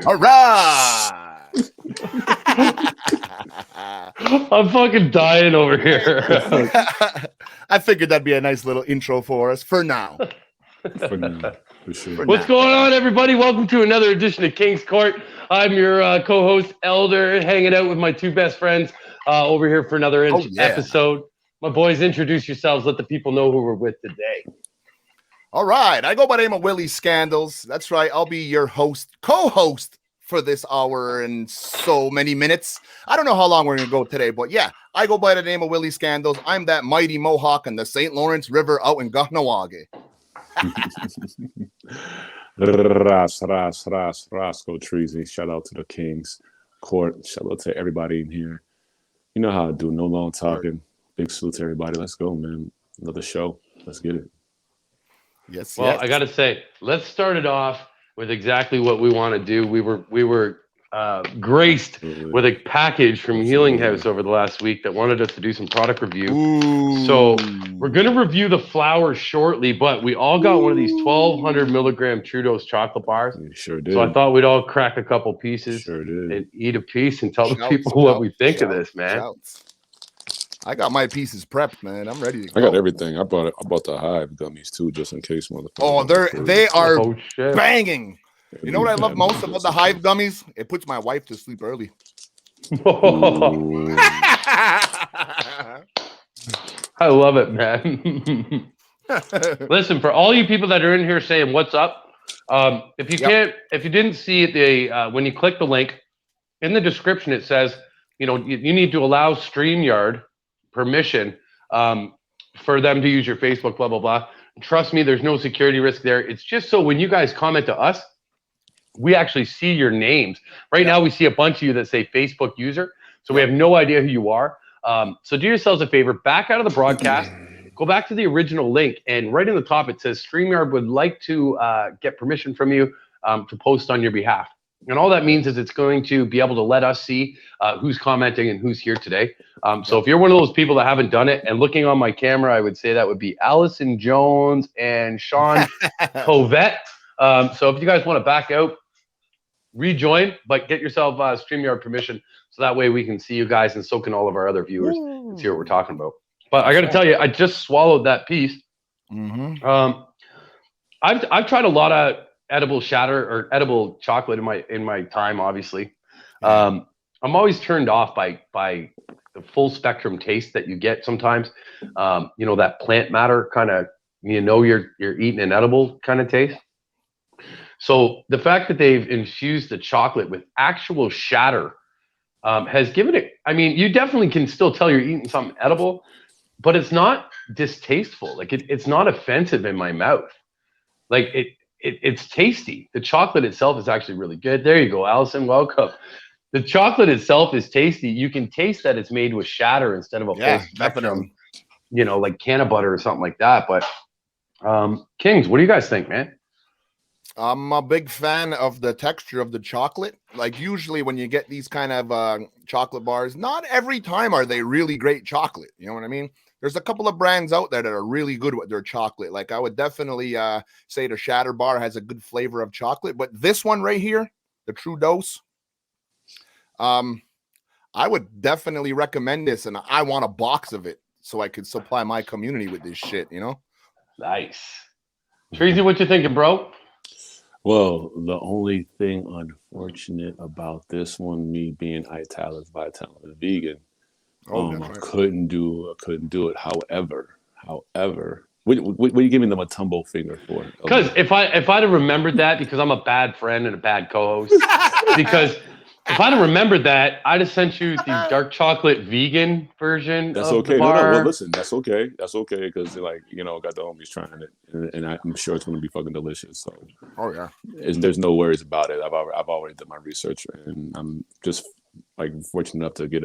All right. I'm fucking dying over here. I figured that'd be a nice little intro for us for now. For now, for sure. What's going on, everybody? Welcome to another edition of King's Court. I'm your co-host, Elder, hanging out with my two best friends over here for another episode. My boys, introduce yourselves. Let the people know who we're with today. All right. I go by the name of Willy Skandalz. That's right. I'll be your co-host for this hour and so many minutes. I don't know how long we're going to go today, but yeah, I go by the name of Willy Skandalz. I'm that mighty Mohawk in the St. Lawrence River out in Kahnawake. Ras, Cottreezy. Shout out to the Kings Court. Shout out to everybody in here. You know how I do. No long talking. Big salute to everybody. Let's go, man. Another show. Let's get it. Yes. Well, I got to say, let's start it off with exactly what we want to do. We were graced with a package from Healing House over the last week that wanted us to do some product review. Ooh. So we're going to review the flower shortly, but we all got one of these 1,200 milligram True Dose chocolate bars. We sure did. So I thought we'd all crack a couple pieces Sure did. and eat a piece and tell the people what we think of this, man. Shouts. I got my pieces prepped, man. I'm ready to go. I got everything. I bought the Hive gummies too, just in case, motherfucker. Oh, they are shit. banging. You know what I love most about the Hive gummies? It puts my wife to sleep early. I love it, man. Listen, for all you people that are in here saying what's up, if you didn't see it, when you click the link in the description, it says, you need to allow StreamYard permission for them to use your Facebook, blah, blah, blah. Trust me, there's no security risk there. It's just so when you guys comment to us, we actually see your names. Right now, we see a bunch of you that say Facebook user, so we have no idea who you are. So do yourselves a favor, back out of the broadcast, go back to the original link, and right in the top, it says StreamYard would like to get permission from you to post on your behalf. And all that means is it's going to be able to let us see who's commenting and who's here today. So if you're one of those people that haven't done it, and looking on my camera, I would say that would be Allison Jones and Sean Covette. So if you guys want to back out, rejoin, but get yourself StreamYard permission so that way we can see you guys and so can all of our other viewers and see what we're talking about. But I got to tell you, I just swallowed that piece. Mm-hmm. I've tried a lot of edible shatter or edible chocolate in my time, obviously. I'm always turned off by the full spectrum taste that you get sometimes. That plant matter kind of, you're eating an edible kind of taste. So the fact that they've infused the chocolate with actual shatter has given it, you definitely can still tell you're eating something edible, but it's not distasteful. Like it's not offensive in my mouth. Like it's tasty. The chocolate itself is actually really good. There you go, Allison. Welcome. The chocolate itself is tasty. You can taste that it's made with shatter instead of a full spectrum, like canna butter or something like that. But Kings, what do you guys think, man? I'm a big fan of the texture of the chocolate. Like usually when you get these kind of chocolate bars, not every time are they really great chocolate. You know what I mean? There's a couple of brands out there that are really good with their chocolate. Like I would definitely say the Shatter Bar has a good flavor of chocolate, but this one right here, the True Dose, I would definitely recommend this, and I want a box of it so I could supply my community with this shit, Nice. Treasy, what you thinking, bro? Well, the only thing unfortunate about this one, me being Vitalist vegan, I couldn't do it. However, what are you giving them a tumble finger for? Because if I'd have remembered that, because I'm a bad friend and a bad co-host, because if I'd have remembered that, I'd have sent you the dark chocolate vegan version. That's of okay. The bar. No, well, listen, that's okay. That's okay because got the homies trying it, and I'm sure it's going to be fucking delicious. So, there's no worries about it. I've already done my research, and I'm just fortunate enough to get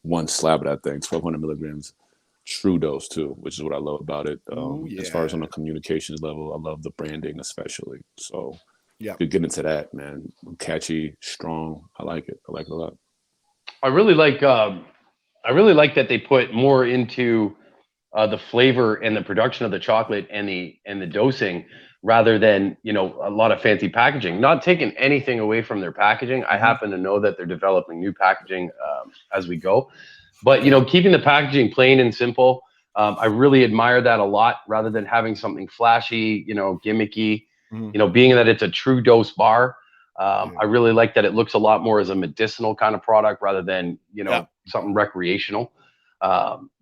one slab of that thing, 1,200 milligrams, True Dose too, which is what I love about it. As far as on a communications level, I love the branding especially. So. Yeah, could get into that, man. Catchy, strong. I like it. I like it a lot. I really like that they put more into the flavor and the production of the chocolate and the dosing rather than, you know, a lot of fancy packaging. Not taking anything away from their packaging. I happen to know that they're developing new packaging as we go. But, you know, keeping the packaging plain and simple, I really admire that a lot rather than having something flashy, you know, gimmicky, you know, being that it's a true dose bar. I really like that it looks a lot more as a medicinal kind of product rather than, you know, something recreational.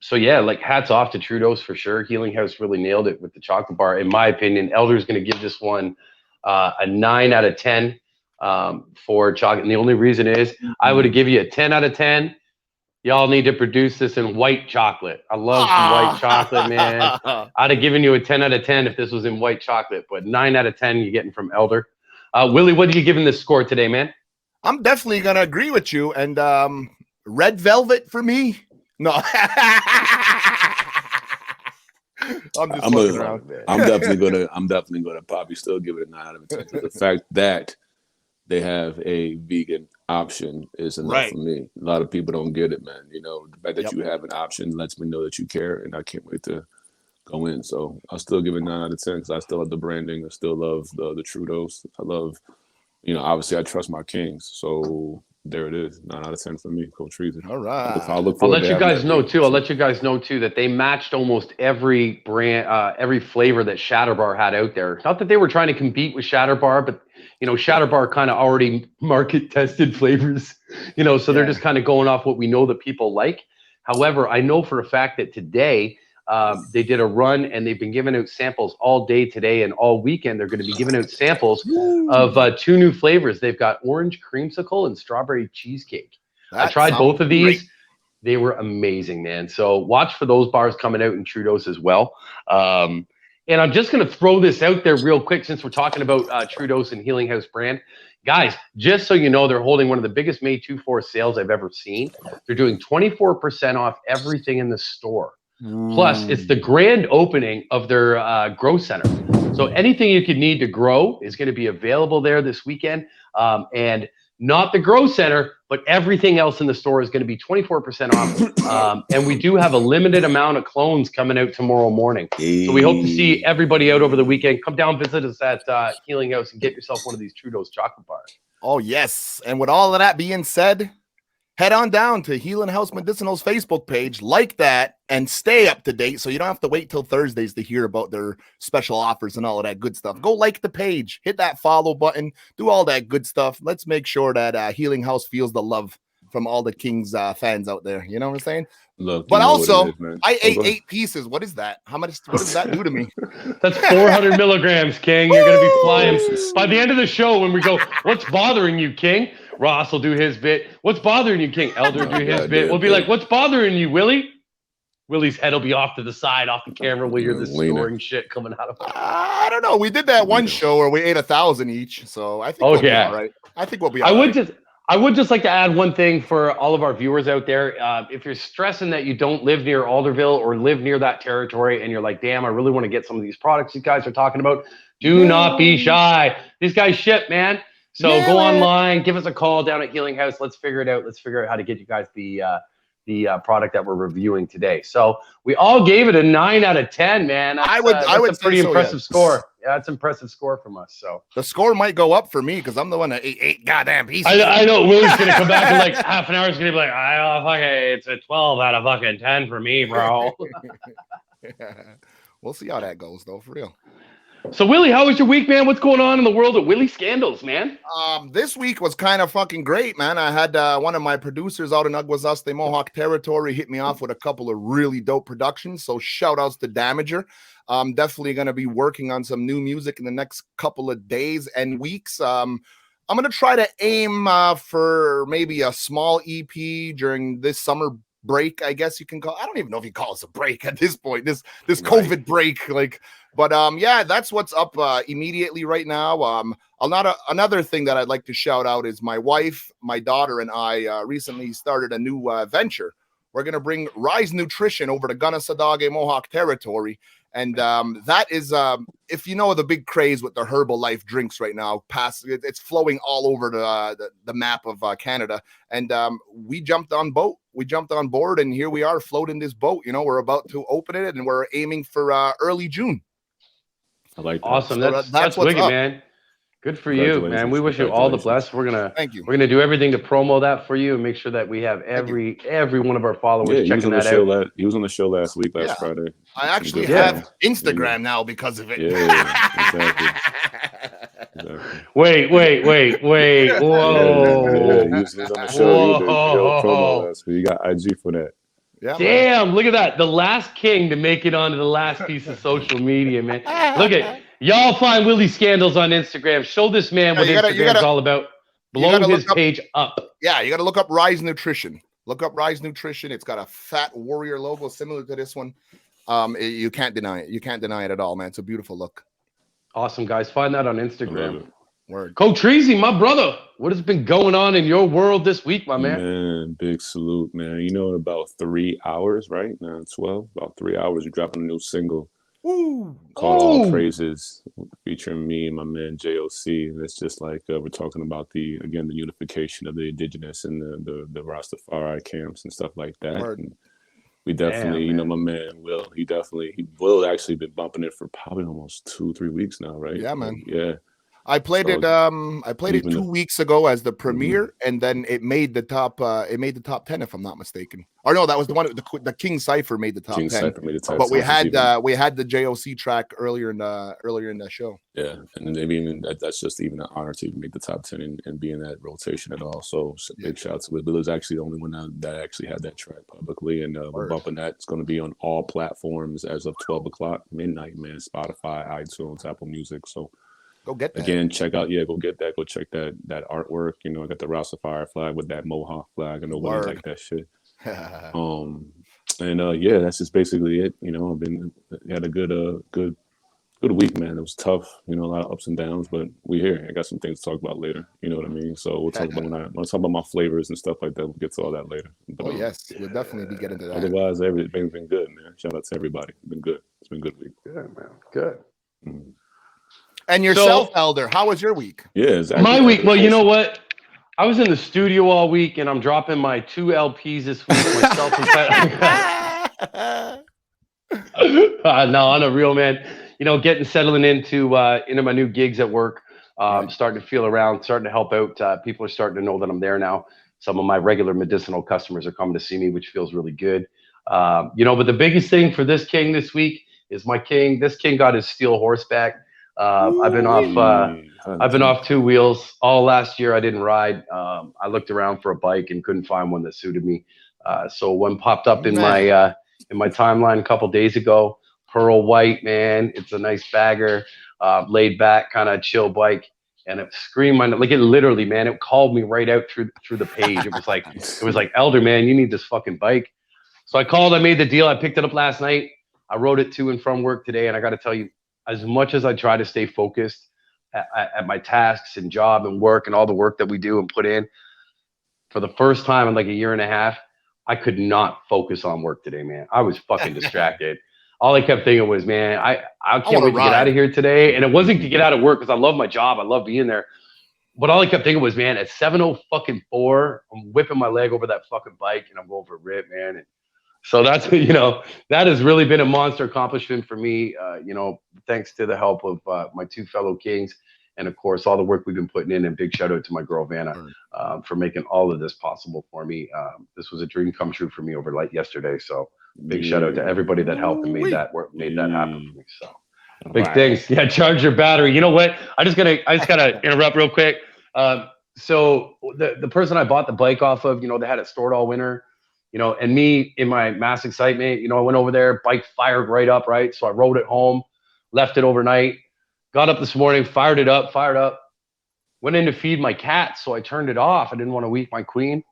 So yeah, like hats off to True Dose for sure. Healing House really nailed it with the chocolate bar. In my opinion, Elder's going to give this one a 9 out of 10 for chocolate. And the only reason is I would have given you a 10 out of 10. Y'all need to produce this in white chocolate. I love some white chocolate, man. I'd have given you a 10 out of 10 if this was in white chocolate, but 9 out of 10 you're getting from Elder. Willie, what are you giving this score today, man? I'm definitely going to agree with you. And red velvet for me. No. I'm definitely gonna probably still give it a 9 out of 10. The fact that they have a vegan option is enough for me. A lot of people don't get it, man. You know, the fact that you have an option lets me know that you care, and I can't wait to go in. So I'll still give it 9 out of 10 because I still love the branding. I still love the True Dose. I love, you know, obviously I trust my kings. So there it is, 9 out of 10 for me, Cottreezy. All right. I'll let you guys know too. I'll let you guys know too that they matched almost every brand, every flavor that Shatterbar had out there. Not that they were trying to compete with Shatterbar, but you know, Shatterbar kind of already market tested flavors. You know, so they're just kind of going off what we know that people like. However, I know for a fact that today they did a run and they've been giving out samples all day today and all weekend. They're going to be giving out samples of 2 new flavors. They've got orange creamsicle and strawberry cheesecake. I tried both of these. Great. They were amazing, man. So watch for those bars coming out in True Dose as well. And I'm just going to throw this out there real quick since we're talking about True Dose and Healing House brand. Guys, just so you know, they're holding one of the biggest May 2-4 sales I've ever seen. They're doing 24% off everything in the store. Plus, it's the grand opening of their grow center. So anything you could need to grow is going to be available there this weekend. And not the grow center, but everything else in the store is going to be 24% off. And we do have a limited amount of clones coming out tomorrow morning. So we hope to see everybody out over the weekend. Come down, visit us at Healing House and get yourself one of these True Dose chocolate bars. Oh, yes. And with all of that being said, head on down to Healing House Medicinals Facebook page, like that, and stay up to date so you don't have to wait till Thursdays to hear about their special offers and all of that good stuff. Go like the page, hit that follow button, do all that good stuff. Let's make sure that Healing House feels the love from all the Kings fans out there. You know what I'm saying? Look, but also, I ate 8 pieces. What is that? What does that do to me? That's 400 milligrams, King. You're going to be flying. By the end of the show, when we go, what's bothering you, King? Ross will do his bit. What's bothering you, King? Elder do his bit. We'll be like, what's bothering you, Willie? Willie's head will be off to the side, off the camera, while you're the snoring shit coming out of it. I don't know. We did that one show where we ate 1,000 each, so I think we'll be all right. I think we'll be all right. I would just like to add one thing for all of our viewers out there. If you're stressing that you don't live near Alderville or live near that territory and you're like, damn, I really want to get some of these products you guys are talking about, do not be shy. These guys ship, man. So go online, give us a call down at Healing House. Let's figure it out. Let's figure out how to get you guys the product that we're reviewing today. So we all gave it a 9 out of 10, man. That's, I would say pretty impressive score. Yeah, that's an impressive score from us. So the score might go up for me because I'm the one that ate 8 goddamn pieces. I know Willie's gonna come back in like half an hour. He's gonna be like, it's a 12 out of fucking 10 for me, bro. We'll see how that goes, though, for real. So, Willie, how was your week, man? What's going on in the world of Willy Skandalz, man? This week was kind of fucking great, man. I had one of my producers out in Aguazaste, Mohawk territory, hit me off with a couple of really dope productions. So, shout outs to Damager. I'm definitely going to be working on some new music in the next couple of days and weeks. I'm going to try to aim for maybe a small EP during this summer break, I guess you can call. I don't even know if you call this a break at this point. This COVID break, like. But yeah, that's what's up immediately right now. Another thing that I'd like to shout out is my wife, my daughter, and I recently started a new venture. We're gonna bring Rise Nutrition over to Gunnesadage Mohawk territory, and that is if you know the big craze with the Herbalife drinks right now, it's flowing all over the map of Canada, and we jumped on board, and here we are floating this boat. You know, we're about to open it, and we're aiming for early June. I like that. Awesome. So That's what's wicked, up. man. Bgood for you, man. We wish you all the best. We're gonna do everything to promo that for you and make sure that we have every one of our followers checking that out. He was on the show last Friday. I actually have Instagram now because of it. Yeah, exactly. Wait. Whoa. He was on the show. He did promo last week. You got IG for that. Yeah, damn, man. Look at that. The last king to make it onto the last piece of social media, man. Look at y'all find Willy Skandalz on Instagram. Show this man what Instagram's all about. Blow his page up. Yeah, you got to look up Rise Nutrition. Look up Rise Nutrition. It's got a fat warrior logo similar to this one. You can't deny it. You can't deny it at all, man. It's a beautiful look. Awesome, guys. Find that on Instagram. Word. Cottreezy, my brother. What has been going on in your world this week, my man? Man, big salute, man. You know, in about 3 hours, right? 12, about 3 hours, you're dropping a new single. Called All Praises, featuring me and my man JOC. And it's just like we're talking about the unification of the indigenous and the Rastafari camps and stuff like that. And we definitely, my man Will actually been bumping it for probably almost 2-3 weeks now, right? Yeah, man. Yeah. I played it 2 weeks ago as the premiere, and then it made the top 10 if I'm not mistaken. Or no, that was the one the King Cypher made the top 10. Cypher made the top but we had the JOC track earlier in the show. Yeah, and then that's just even an honor to even make the top 10 and be in that rotation at all. So big shout out to Will. Was actually the only one that actually had that track publicly, and we're bumping that. It's going to be on all platforms as of 12 o'clock midnight, man. Spotify, iTunes, Apple Music. So. Go get that. Again, go get that. Go check that artwork. You know, I got the Rastafari flag with that Mohawk flag. I know Willie like that shit. That's just basically it. You know, had a good week, man. It was tough. You know, a lot of ups and downs, but we here. I got some things to talk about later. You know what I mean? So we'll talk about talk about my flavors and stuff like that. We'll get to all that later. But, yes, we'll definitely be getting to that. Otherwise, everything's been good, man. Shout out to everybody. It's been good. It's been a good week. Good, man. Good. Mm-hmm. And yourself, Elder, how was your week? Yeah, exactly. My week. Well, you know what? I was in the studio all week, and I'm dropping my 2 LPs this week. Myself and no, on a real man. You know, settling into my new gigs at work. Starting to feel around, starting to help out. People are starting to know that I'm there now. Some of my regular medicinal customers are coming to see me, which feels really good. But the biggest thing for this king this week is my king. This king got his steel horse back. I've been off 2 wheels all last year. I didn't ride. I looked around for a bike and couldn't find one that suited me. So one popped up in my timeline a couple days ago. Pearl white, man. It's a nice bagger, laid back, kind of chill bike. And it screamed like it literally, man. It called me right out through the page. It was like, Elder, man, you need this fucking bike. So I called. I made the deal. I picked it up last night. I rode it to and from work today, and I got to tell you, as much as I try to stay focused at my tasks and job and work and all the work that we do and put in, for the first time in like a year and a half, I could not focus on work today, man. I was fucking distracted. All I kept thinking was, man, I can't wait to get out of here today. And it wasn't to get out of work because I love my job. I love being there. But all I kept thinking was, man, at 7:04, I'm whipping my leg over that fucking bike and I'm going for a rip, man. And so that's, that has really been a monster accomplishment for me, thanks to the help of my 2 fellow kings. And of course, all the work we've been putting in, and big shout out to my girl, Vanna, for making all of this possible for me. This was a dream come true for me yesterday. So big shout out to everybody that helped and made that happen for me. So big things. Yeah. Charge your battery. You know what? I just gotta interrupt real quick. So the person I bought the bike off of, they had it stored all winter. And me in my mass excitement, I went over there, bike fired right up, right? So I rode it home, left it overnight, got up this morning, fired up, went in to feed my cat. So I turned it off. I didn't want to wake my queen.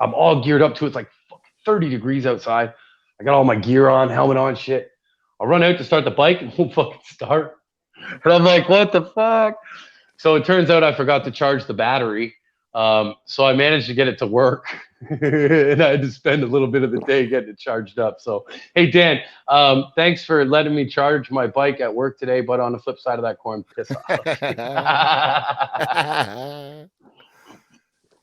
I'm all geared up to it. It's like 30 degrees outside. I got all my gear on, helmet on, shit. I run out to start the bike and won't fucking start. And I'm like, what the fuck? So it turns out I forgot to charge the battery. So I managed to get it to work and I had to spend a little bit of the day getting it charged up. So, hey, Dan, thanks for letting me charge my bike at work today. But on the flip side of that coin, piss off.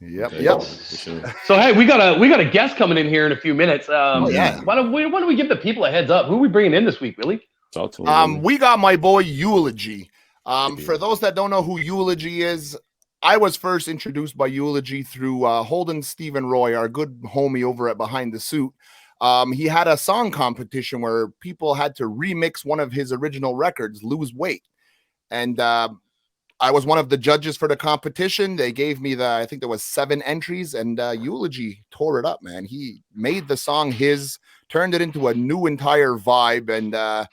Yep. So, hey, we got a guest coming in here in a few minutes. Why don't we give the people a heads up? Who are we bringing in this week, Willie? Talk to him. We got my boy Eulogy. Yeah. For those that don't know who Eulogy is, I was first introduced by Eulogy through Holden Stephen Roy, our good homie over at Behind the Suit. He had a song competition where people had to remix one of his original records, Lose Weight. And I was one of the judges for the competition. They gave me I think there was 7 entries, and Eulogy tore it up, man. He made the song his, turned it into a new entire vibe. And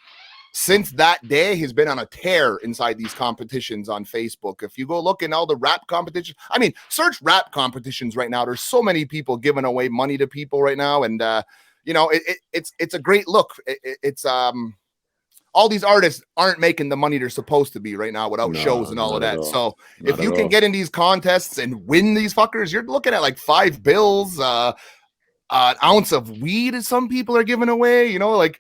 since that day, he's been on a tear inside these competitions on Facebook. If you go look in all the rap competitions, I mean, search rap competitions right now. There's so many people giving away money to people right now. And, you know, it's a great look. It's all these artists aren't making the money they're supposed to be right now without shows and all of that. So if you can get in these contests and win these fuckers, you're looking at like $5 bills, an ounce of weed as some people are giving away, you know, like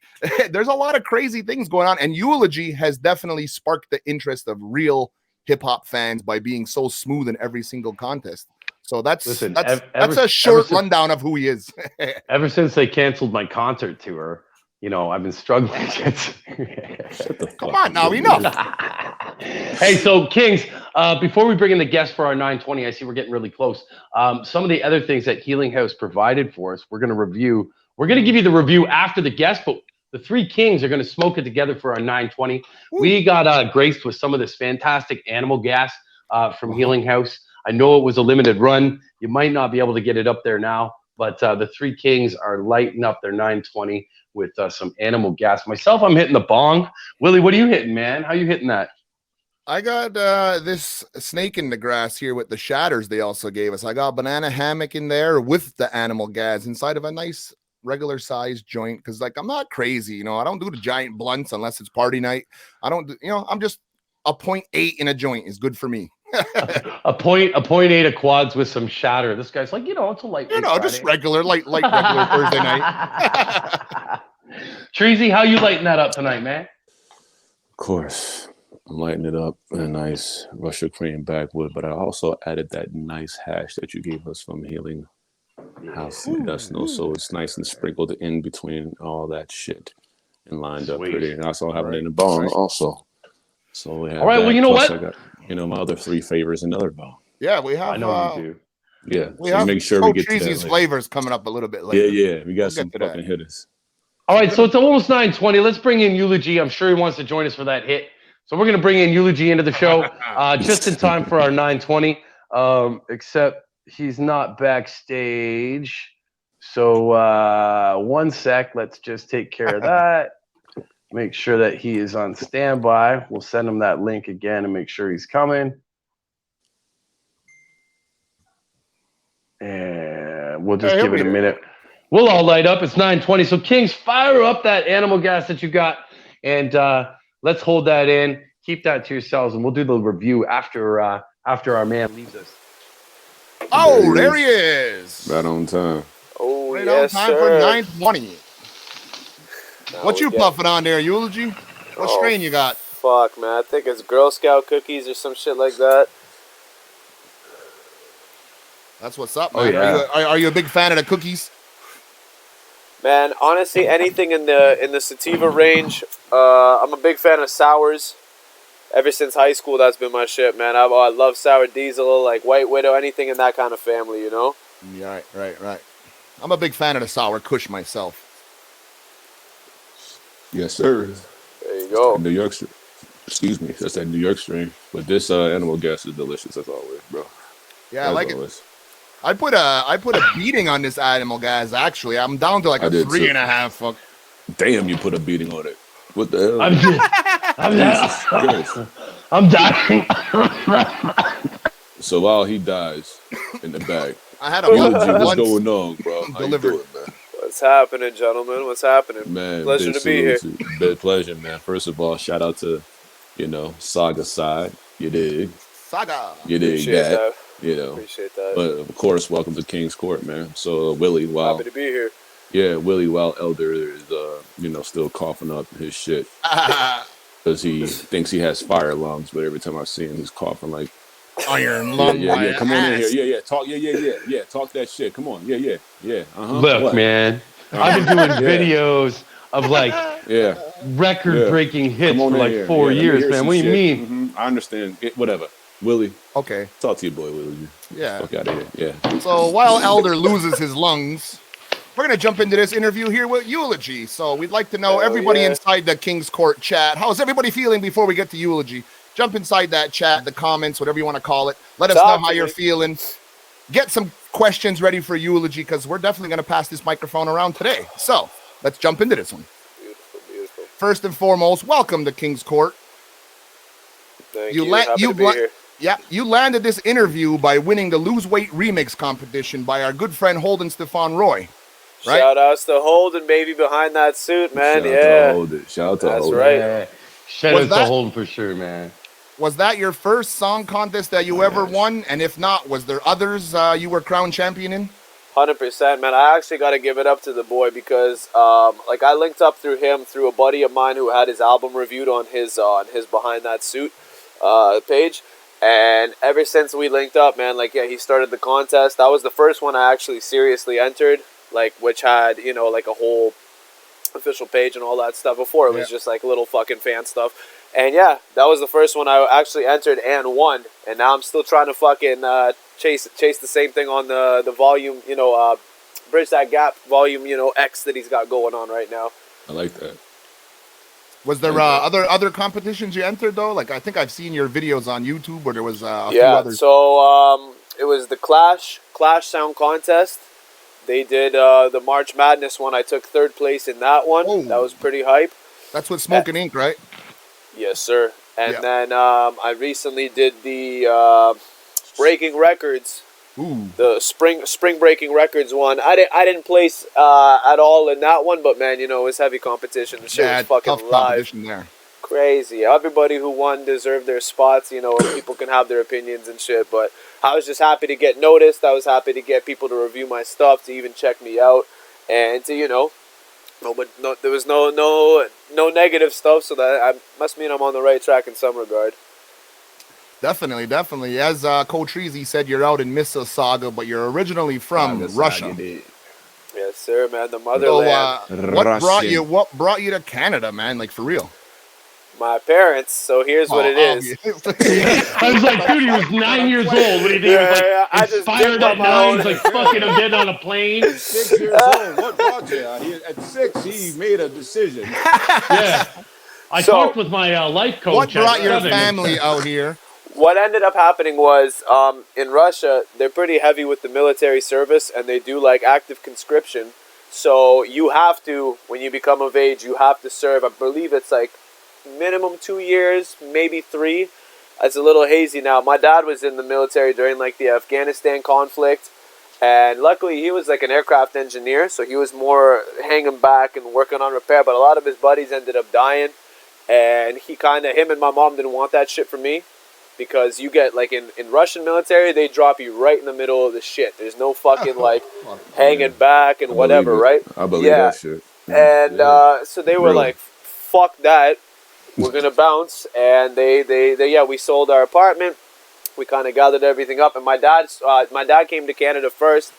there's a lot of crazy things going on. And Eulogy has definitely sparked the interest of real hip hop fans by being so smooth in every single contest. So that's a short rundown of who he is. Ever since they canceled my concert tour, you know, I've been struggling. Come on now, enough. Hey, so Kings, before we bring in the guest for our 920, I see we're getting really close. Some of the other things that Healing House provided for us, we're going to review. We're going to give you the review after the guest, but the 3 Kings are going to smoke it together for our 920. Ooh. We got graced with some of this fantastic animal gas from Healing House. I know it was a limited run. You might not be able to get it up there now, but the 3 Kings are lighting up their 920 with some animal gas. Myself, I'm hitting the bong. Willie, what are you hitting, man? How you hitting that? I got this snake in the grass here with the shatters they also gave us. I got a banana hammock in there with the animal gas inside of a nice regular size joint. Because like I'm not crazy, you know. I don't do the giant blunts unless it's party night. I don't, you know. I'm just a 0.8 in a joint is good for me. a 0.8 of quads with some shatter. This guy's like, you know, it's a light. You know, Friday. Just regular regular Thursday night. Treasy, how you lighting that up tonight, man? Of course, I'm lighting it up in a nice Russia cream backwood, but I also added that nice hash that you gave us from Healing House Medicinals, so it's nice and sprinkled in between all that shit and lined up pretty. And I also have it in the bone also. So we have all right. Well, you know what? I got, you know, my other 3 favors, another bone. Yeah, we have. I know you do. Yeah, we so have. Make sure we get to Cottreezy's that flavors coming up a little bit later. Yeah, we got some fucking hitters. All right, so it's almost 9:20. Let's bring in Eulogy. I'm sure he wants to join us for that hit. So we're going to bring in Eulogy into the show just in time for our 9:20. Except he's not backstage. So 1 sec. Let's just take care of that. Make sure that he is on standby. We'll send him that link again and make sure he's coming. And we'll just give it a minute. We'll all light up. It's 9:20. So Kings, fire up that animal gas that you got. And let's hold that in. Keep that to yourselves. And we'll do the review after our man leaves us. Oh, there he is. Right on time. Oh, right yes, on time sir. for 920. What you puffing on there, Eulogy? What strain you got? Fuck, man. I think it's Girl Scout cookies or some shit like that. That's what's up, man. Oh, yeah. Are you a big fan of the cookies? Man, honestly, anything in the sativa range. I'm a big fan of sours. Ever since high school, that's been my shit, man. I love sour diesel, like White Widow, anything in that kind of family, you know? Yeah, right. I'm a big fan of the sour kush myself. Yes, sir. There you go. New York, excuse me, that's that New York strain. But this animal gas is delicious as always, bro. Yeah, I like it. I put a beating on this animal gas. Actually, I'm down to like a 3.5. Fuck. Damn, you put a beating on it. What the hell? I'm dying. So while he dies in the back, I had a what's going on, bro? How you doing, man? What's happening, gentlemen? What's happening? Man, pleasure to be here. Big pleasure, man. First of all, shout out to, Saga Side. You dig? Saga. You dig that. Appreciate that. But of course, welcome to King's Court, man. So Willie, happy to be here. Yeah, Willie, while Elder is, still coughing up his shit because he thinks he has fire lungs, but every time I see him, he's coughing like iron lung. Yeah. Come on in here. Yeah. Talk. Yeah. Talk that shit. Come on. Yeah. Look, man, I've been doing videos of like record-breaking hits for like 4 years, man. What do you mean? Mm-hmm. I understand. Whatever. Willie. Okay. Talk to your boy, Willie. Yeah. Fuck out of here. Yeah. So while Elder loses his lungs, we're going to jump into this interview here with Eulogy. So we'd like to know everybody inside the King's Court chat. How's everybody feeling before we get to Eulogy? Jump inside that chat, the comments, whatever you want to call it. Let us know how you're feeling. Get some questions ready for Eulogy because we're definitely going to pass this microphone around today. So let's jump into this one. Beautiful, beautiful. First and foremost, welcome to King's Court. Thank you. Happy to be here. Yeah, you landed this interview by winning the Lose Weight Remix competition by our good friend Holden Stefan Roy. Right? Shout outs to Holden, baby, behind that suit, man. Shout out to Holden. Shout out to That's Holden. right. Yeah. Shout out to Holden for sure, man. Was that your first song contest that you ever won? And if not, was there others you were crown champion in? 100%, man. I actually got to give it up to the boy because, I linked up through him through a buddy of mine who had his album reviewed on his Behind That Suit page. And ever since we linked up, man, he started the contest. That was the first one I actually seriously entered, which had, a whole official page and all that stuff. Before it was just little fucking fan stuff. And yeah, that was the first one I actually entered and won. And now I'm still trying to fucking chase the same thing on the volume, Bridge That Gap volume, X that he's got going on right now. I like that. Was there other competitions you entered though? I think I've seen your videos on YouTube where there was a few others. So it was the Clash Sound Contest. They did the March Madness one. I took 3rd place in that one. Oh. That was pretty hype. That's with Smoking Ink, right? Yes, sir. And then I recently did the Breaking Records. Ooh. The spring Breaking Records one. I didn't place at all in that one, but man, it was heavy competition. The shit was fucking tough live. Competition there. Crazy. Everybody who won deserved their spots. People can have their opinions and shit, but I was just happy to get noticed. I was happy to get people to review my stuff, to even check me out, and to there was no negative stuff, so that must mean I'm on the right track in some regard. Definitely. As Cottreezy said, you're out in Mississauga, but you're originally from Russia. Yes, sir, man. The motherland. So, what brought you to Canada, man? For real? My parents. So here's what it is. I was like, dude, he was 9 years old. What do you think? I just inspired at 9. He's like, fucking, I'm getting on a plane. 6 years old. What brought you? At 6, he made a decision. Yeah. I talked with my life coach. What brought your family out here? What ended up happening was, in Russia, they're pretty heavy with the military service, and they do active conscription. So you have to, when you become of age, you have to serve. I believe it's minimum 2 years, maybe 3. It's a little hazy now. My dad was in the military during the Afghanistan conflict, and luckily he was an aircraft engineer, so he was more hanging back and working on repair. But a lot of his buddies ended up dying, and him and my mom didn't want that shit for me. Because you get, in Russian military, they drop you right in the middle of the shit. There's no fucking, hanging back and whatever, right? I believe that shit. And so they were fuck that. We're going to bounce. And we sold our apartment. We kind of gathered everything up. And my dad came to Canada first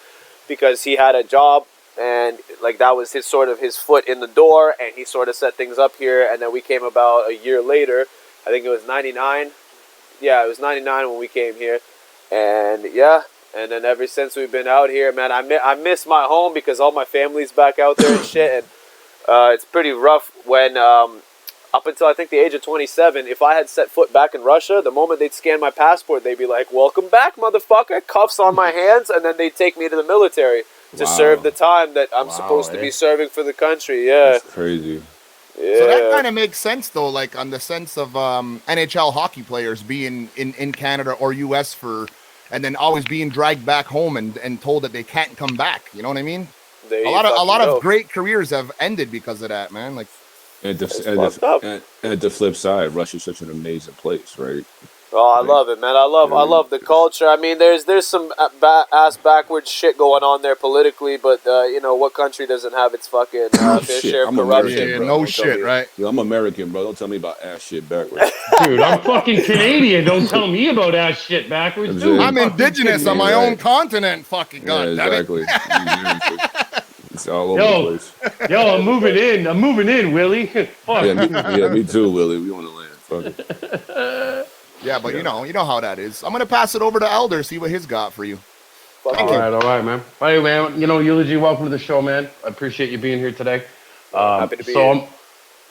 because he had a job. And, that was his foot in the door. And he sort of set things up here. And then we came about a year later. I think it was 99. Yeah, it was 99 when we came here, and and then ever since we've been out here, man, I miss my home because all my family's back out there and shit, and it's pretty rough when, up until I think the age of 27, if I had set foot back in Russia, the moment they'd scan my passport, they'd be like, welcome back, motherfucker, cuffs on my hands, and then they'd take me to the military to serve the time that I'm supposed to be serving for the country, That's crazy. Yeah. So that kind of makes sense, though, on the sense of NHL hockey players being in Canada or U.S. and then always being dragged back home and told that they can't come back. You know what I mean? A lot of great careers have ended because of that, man. And at the flip side, Russia's such an amazing place, right? Oh, I love it, man. I love the culture. I mean, there's some ass backwards shit going on there politically, but what country doesn't have its fucking fair share of corruption? No shit, right? Yo, I'm American, bro. Don't tell me about ass shit backwards. Dude, I'm fucking Canadian. Don't tell me about ass shit backwards, dude. I'm indigenous on my own continent. Fucking god, exactly. It's all over the place. Yo, I'm moving in, Willy. Fuck. Yeah, me too, Willy. We on the land. Fuck it. Yeah, but you know how that is. I'm gonna pass it over to Elder, see what he's got for you. All right, man. Hey, man. Eulogy, welcome to the show, man. I appreciate you being here today. Happy to be here.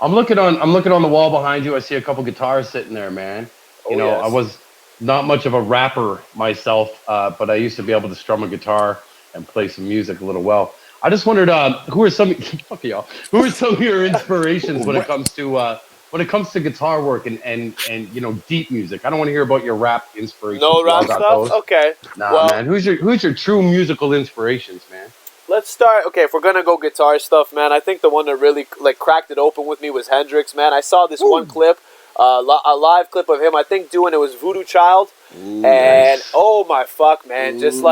I'm looking on the wall behind you. I see a couple guitars sitting there, man. I was not much of a rapper myself, but I used to be able to strum a guitar and play some music a little well. I just wondered, who are some of your inspirations when it comes to guitar work and deep music? I don't want to hear about your rap inspirations. No rap stuff? Those. Okay. Nah, man. Who's your true musical inspirations, man? Let's start. Okay, if we're gonna go guitar stuff, man, I think the one that really cracked it open with me was Hendrix, man. I saw this one clip, a live clip of him. I think doing it was Voodoo Child, and oh my fuck, man, just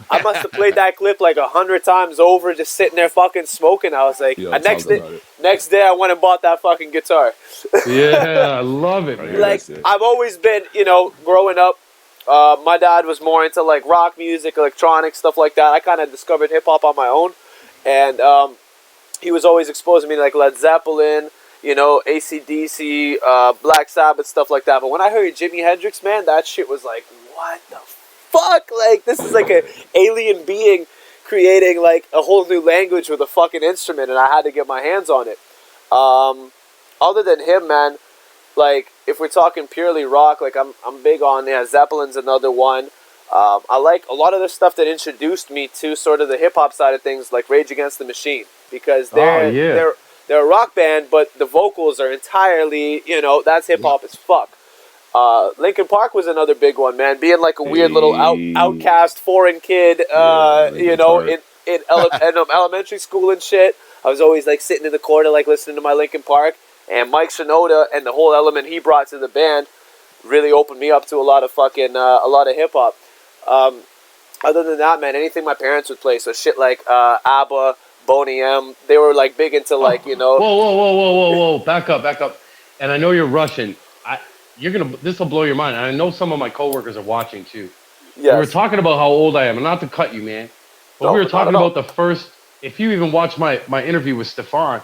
I must have played that clip 100 times over, just sitting there fucking smoking. I was like, next day I went and bought that fucking guitar. Yeah, I love it, man. I've always been, growing up. My dad was more into rock music, electronic stuff like that. I kind of discovered hip hop on my own, and he was always exposing me to Led Zeppelin, AC/DC, Black Sabbath, stuff like that. But when I heard Jimi Hendrix, man, that shit was like, what the fuck? This is an alien being creating a whole new language with a fucking instrument, and I had to get my hands on it. Other than him, man, if we're talking purely rock, I'm big on Zeppelin's another one. I like a lot of the stuff that introduced me to sort of the hip hop side of things, like Rage Against the Machine, because they're a rock band, but the vocals are entirely, that's hip hop as fuck. Linkin Park was another big one, man. Being a weird little outcast foreign kid, in elementary school and shit. I was always sitting in the corner, listening to my Linkin Park. And Mike Shinoda and the whole element he brought to the band really opened me up to a lot of hip hop. Other than that, man, anything my parents would play, so shit like ABBA, Boney M, they were big into Whoa! Back up. And I know you're Russian. This will blow your mind. And I know some of my coworkers are watching too. Yes. We were talking about how old I am, and not to cut you, man, but we were talking about the first. If you even watched my interview with Stefan.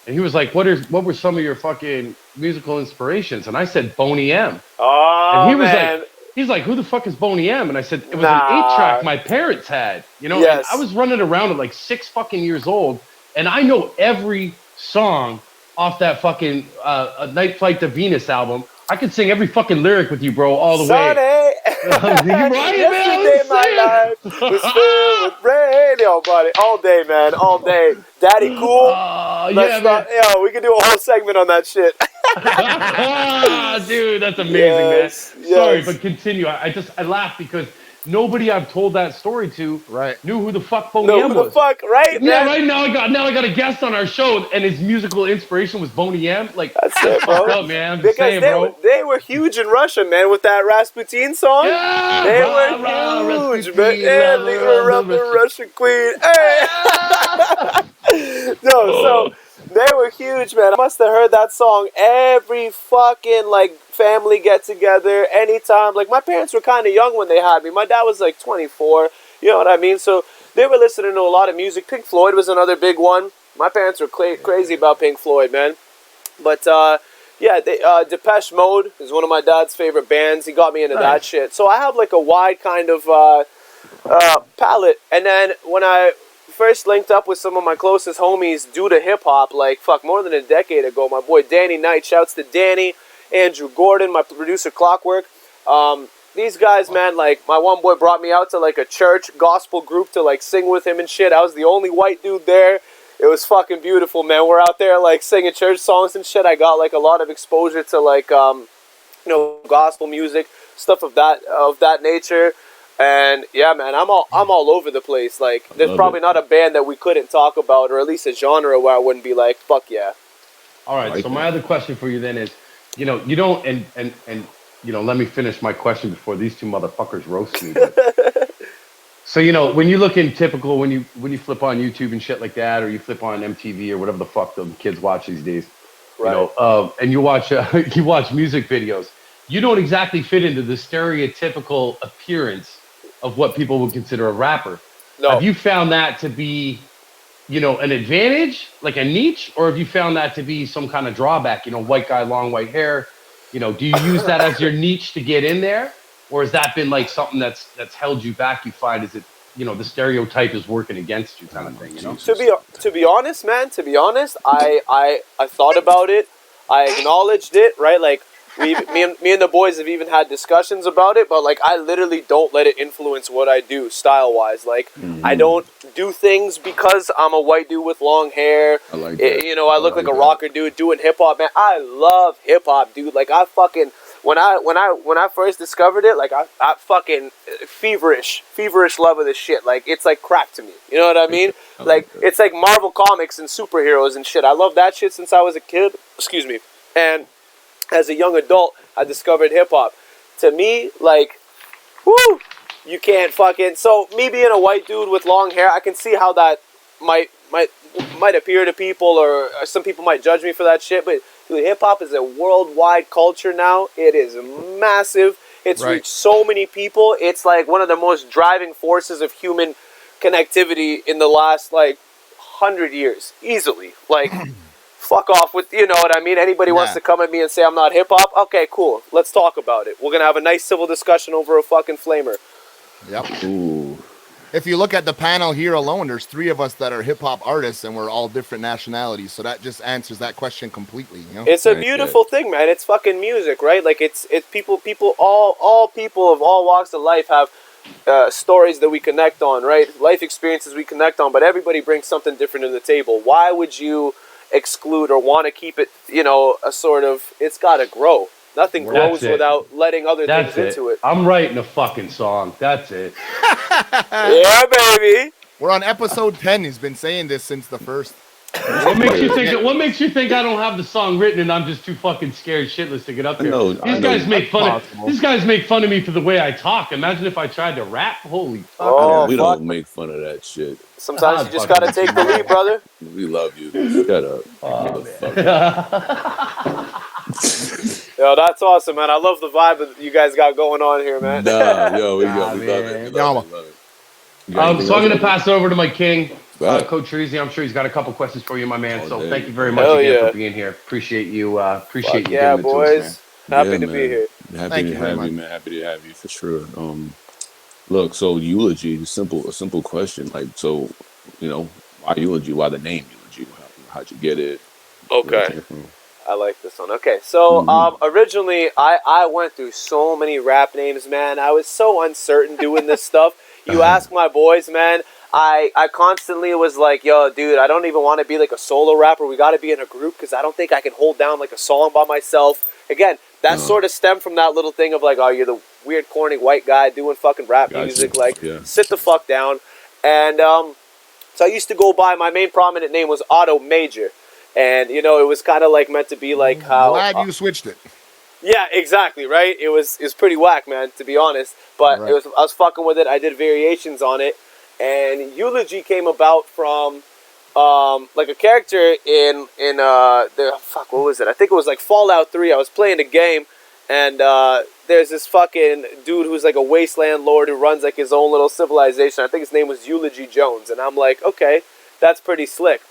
And he was like, what were some of your fucking musical inspirations? And I said, Boney M. Oh, and he was man. He's like, who the fuck is Boney M? And I said, it was an 8-track my parents had. Yes. And I was running around at 6 fucking years old. And I know every song off that fucking A Night Flight to Venus album. I could sing every fucking lyric with you, bro, all the way. Yesterday my life was filled with radio, buddy. All day, man, all day. Daddy Cool. We could do a whole segment on that shit. Dude, that's amazing, man. Sorry, but continue. I laugh because nobody I've told that story to knew who the fuck Boney M was. Who the fuck, right? Yeah, right now I got a guest on our show, and his musical inspiration was Boney M. That's it, bro. Up, man. They were huge in Russia, man, with that Rasputin song. Yeah, they were huge, man. Yeah, they were the Russian queen. Hey. So they were huge, man. I must have heard that song every fucking family get together anytime. My parents were kind of young when they had me. My dad was 24. You know what I mean? So they were listening to a lot of music. Pink Floyd was another big one. My parents were crazy about Pink Floyd, man. But Depeche Mode is one of my dad's favorite bands. He got me into that shit. So I have a wide kind of palette. And then when I first linked up with some of my closest homies due to hip-hop, more than a decade ago, my boy Danny Knight, shouts to Danny, Andrew Gordon, my producer Clockwork. These guys, man, my one boy brought me out to a church gospel group to sing with him and shit. I was the only white dude there. It was fucking beautiful, man. We're out there singing church songs and shit. I got a lot of exposure to gospel music, stuff of that nature. And yeah, man, I'm all over the place. There's probably not a band that we couldn't talk about, or at least a genre where I wouldn't be fuck yeah. All right. So my other question for you then is, you don't and let me finish my question before these two motherfuckers roast me. So when you look in typical when you flip on YouTube and shit like that, or you flip on MTV or whatever the fuck the kids watch these days, and you watch music videos, you don't exactly fit into the stereotypical appearance of what people would consider a rapper. No. Have you found that to be you know, an advantage, like a niche, or have you found that to be some kind of drawback? You know, white guy, long white hair. You know, do you use that as your niche to get in there, or has that been like something that's held you back? You find is it, you know, the stereotype is working against you, kind of thing. You know, to be honest, man. To be honest, I thought about it. I acknowledged it, right? Like me and the boys have even had discussions about it. But like, I literally don't let it influence what I do style wise. Like, I don't do things because I'm a white dude with long hair. I like that. You know, I look like a rocker dude doing hip hop, man. I love hip hop, dude. Like, I fucking when I first discovered it, like I fucking feverish love of this shit. Like, it's like crack to me. You know what I mean? Like, it's like Marvel comics and superheroes and shit. I love that shit since I was a kid. Excuse me. And as a young adult, I discovered hip hop. To me, like, whoo, you can't fucking. So me being a white dude with long hair, I can see how that might appear to people, or some people might judge me for that shit. But dude, hip hop is a worldwide culture now. It is massive. It's reached so many people. It's like one of the most driving forces of human connectivity in the last like 100 years, easily. Like. Fuck off with, you know what I mean? Anybody wants to come at me and say I'm not hip-hop? Okay, cool. Let's talk about it. We're going to have a nice civil discussion over a fucking flamer. Yep. Ooh. If you look at the panel here alone, there's 3 of us that are hip-hop artists, and we're all different nationalities. So that just answers that question completely. You know? It's a beautiful thing, man. It's fucking music, right? Like, it's people, all people of all walks of life have stories that we connect on, right? Life experiences we connect on, but everybody brings something different to the table. Why would you exclude or want to keep it, you know, a sort of, it's got to grow. Nothing grows without letting other things into it. I'm writing a fucking song. That's it. Yeah, baby. We're on episode 10. He's been saying this since the first. What makes you think I don't have the song written and I'm just too fucking scared shitless to get up here? These guys make fun of me for the way I talk. Imagine if I tried to rap. Holy fuck. Oh, we don't make fun of that shit. Sometimes you just gotta take the lead, brother. We love you. Shut up. Yo, that's awesome, man. I love the vibe that you guys got going on here, man. We love it. So I'm going to pass it over to my king, Cottreezy. I'm sure he's got a couple questions for you, my man. So thank you very much again for being here. Appreciate you. Appreciate you. Yeah, boys. Happy to be here. Happy to have you, man. Happy to have you for sure. Look, so Eulogy, a simple question. Like, so, you know, why Eulogy? Why the name Eulogy? How'd you get it? Okay. I like this one. Okay, so originally I went through so many rap names, man. I was so uncertain doing this stuff. You ask my boys, man. I constantly was like, yo, dude, I don't even want to be like a solo rapper. We got to be in a group because I don't think I can hold down like a song by myself. Again, that sort of stemmed from that little thing of like, oh, you're the weird, corny white guy doing fucking rap music. Like, sit the fuck down. And so I used to go by, my main prominent name was Otto Major. And, you know, it was kind of like meant to be like how... Glad you switched it. Yeah, exactly, right? It was pretty whack, man, to be honest. But I was fucking with it. I did variations on it. And Eulogy came about from, like a character in what was it? I think it was like Fallout 3. I was playing a game, and there's this fucking dude who's like a wasteland lord who runs like his own little civilization. I think his name was Eulogy Jones. And I'm like, okay, that's pretty slick.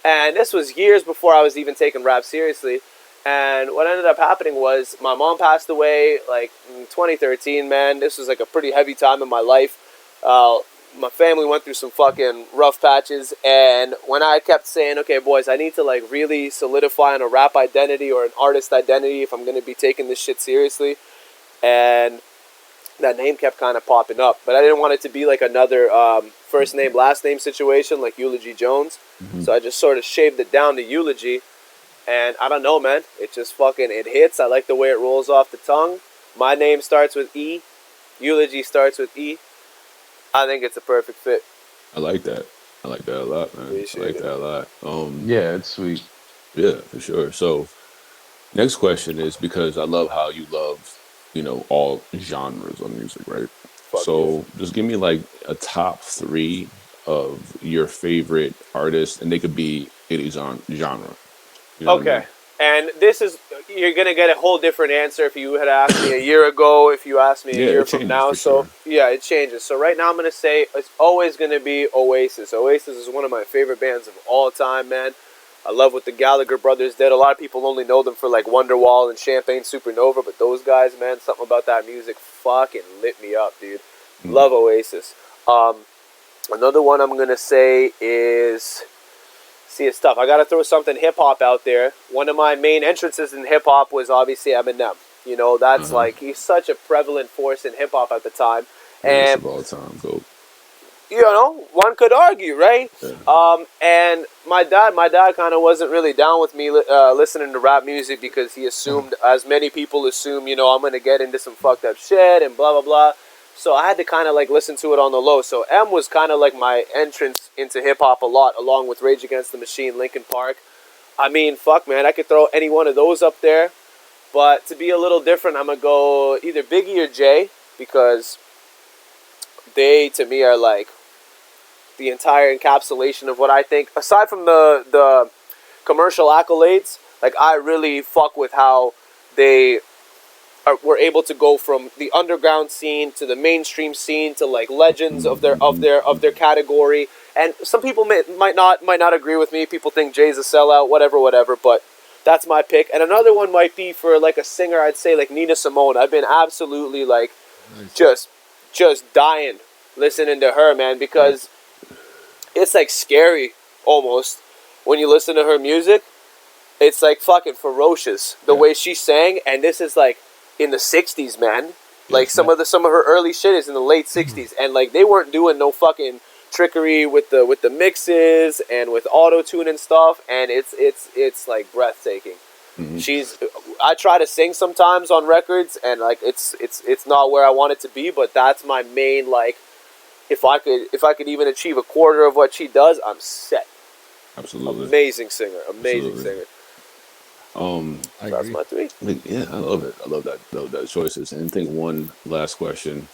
And this was years before I was even taking rap seriously. And what ended up happening was my mom passed away like in 2013, man. This was like a pretty heavy time in my life. My family went through some fucking rough patches. And when I kept saying, okay, boys, I need to like really solidify on a rap identity or an artist identity if I'm going to be taking this shit seriously. And that name kept kind of popping up. But I didn't want it to be like another first name, last name situation like Eulogy Jones. So I just sort of shaved it down to Eulogy. And I don't know, man. It just fucking, it hits. I like the way it rolls off the tongue. My name starts with E. Eulogy starts with E. I think it's a perfect fit. I like that. I like that a lot, man. I like that a lot. Yeah, it's sweet. Yeah, for sure. So next question is, because I love how you love, you know, all genres of music, right? So just give me like a top 3 of your favorite artists, and they could be any genre. You know okay. And this is, you're going to get a whole different answer if you had asked me a year ago, if you asked me a year from now. So, yeah, it changes. So right now I'm going to say it's always going to be Oasis. Oasis is one of my favorite bands of all time, man. I love what the Gallagher brothers did. A lot of people only know them for like Wonderwall and Champagne Supernova, but those guys, man, something about that music fucking lit me up, dude. Love Oasis. Another one I'm going to say is... See, it's tough. I got to throw something hip-hop out there. One of my main entrances in hip-hop was obviously Eminem. You know, that's like, he's such a prevalent force in hip-hop at the time. And of all time, go. You know, one could argue, right? Yeah. And my dad kind of wasn't really down with me listening to rap music because he assumed, as many people assume, you know, I'm going to get into some fucked up shit and blah, blah, blah. So I had to kind of like listen to it on the low. So M was kind of like my entrance into hip-hop a lot, along with Rage Against the Machine, Linkin Park. I mean, fuck, man, I could throw any one of those up there. But to be a little different, I'm going to go either Biggie or Jay, because they, to me, are like the entire encapsulation of what I think. Aside from the commercial accolades, like, I really fuck with how they were able to go from the underground scene to the mainstream scene to like legends of their category. And some people might not agree with me. People think Jay's a sellout, whatever. But that's my pick. And another one might be for like a singer. I'd say like Nina Simone. I've been absolutely like just dying listening to her, man, because it's like scary almost when you listen to her music. It's like fucking ferocious the way she sang, and this is like in the 60s, man. Like some of her early shit is in the late 60s, and like they weren't doing no fucking trickery with the mixes and with auto-tune and stuff, and it's like breathtaking. I try to sing sometimes on records, and like it's not where I want it to be, but that's my main, like, if I could even achieve a quarter of what she does, I'm set. Absolutely. Amazing singer. That's my three. Yeah, I love it. I love that choices. And I think one last question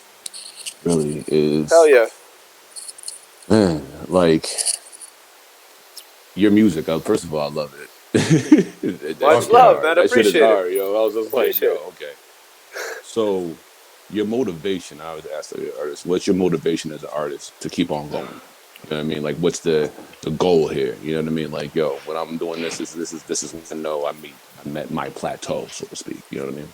really is, hell yeah, man, like your music. First of all, I love it. Much love, man. I appreciate it. Hard, yo. I was just like, yo, okay. So your motivation, I always ask the artist, what's your motivation as an artist to keep on going? You know what I mean? Like, what's the goal here? You know what I mean? Like, yo, when I'm doing this is when I know I met my plateau, so to speak. You know what I mean?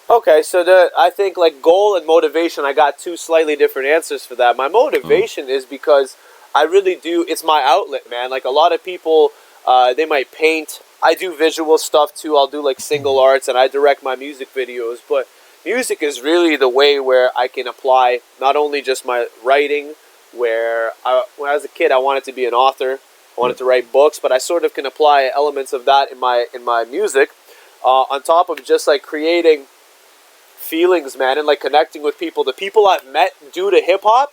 Okay, so I think like goal and motivation, I got two slightly different answers for that. My motivation is because I really do. It's my outlet, man. Like a lot of people, they might paint. I do visual stuff too. I'll do like single arts, and I direct my music videos. But music is really the way where I can apply not only just my writing. Where when I was a kid, I wanted to be an author. I wanted to write books, but I sort of can apply elements of that in my music, on top of just like creating feelings, man, and like connecting with people. The people I've met due to hip hop,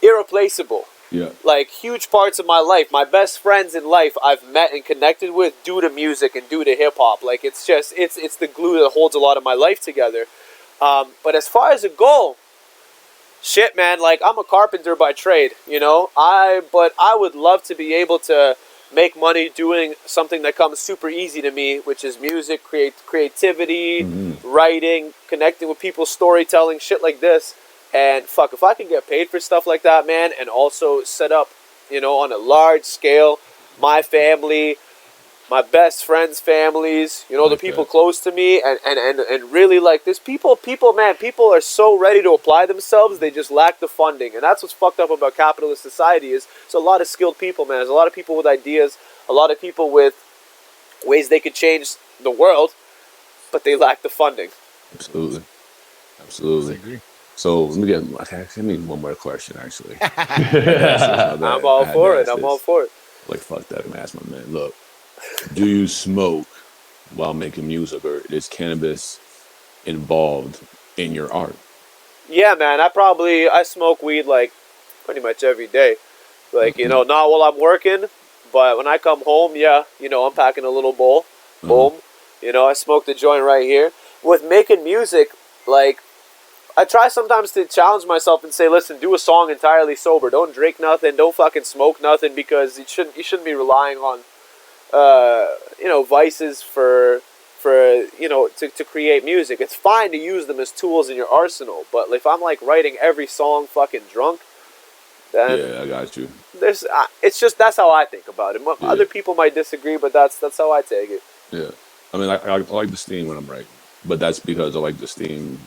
irreplaceable. Yeah. Like huge parts of my life, my best friends in life, I've met and connected with due to music and due to hip hop. Like it's just it's the glue that holds a lot of my life together. But as far as a goal. Shit, man, like, I'm a carpenter by trade, you know? But I would love to be able to make money doing something that comes super easy to me, which is music, creativity, writing, connecting with people, storytelling, shit like this. And, fuck, if I can get paid for stuff like that, man, and also set up, you know, on a large scale, my family, my best friends' families, you know, the people close to me, and really like this. People, man, people are so ready to apply themselves, they just lack the funding. And that's what's fucked up about capitalist society is there's a lot of skilled people, man. There's a lot of people with ideas, a lot of people with ways they could change the world, but they lack the funding. Absolutely. I agree. So let me one more question, actually. I'm all for it. Like, fuck that, I'm asking my man. Look. Do you smoke while making music, or is cannabis involved in your art? Yeah, man. I smoke weed like pretty much every day. Like, you know, not while I'm working, but when I come home, yeah, you know, I'm packing a little bowl. Boom. You know, I smoke the joint right here. With making music, like, I try sometimes to challenge myself and say, listen, do a song entirely sober. Don't drink nothing. Don't fucking smoke nothing, because you shouldn't be relying on vices for to create music. It's fine to use them as tools in your arsenal, but if I'm like writing every song fucking drunk, then yeah, I got you. There's it's just that's how I think about it. Other people might disagree, but that's how I take it. Yeah, I mean, I like the steam when I'm writing, but that's because I like the steam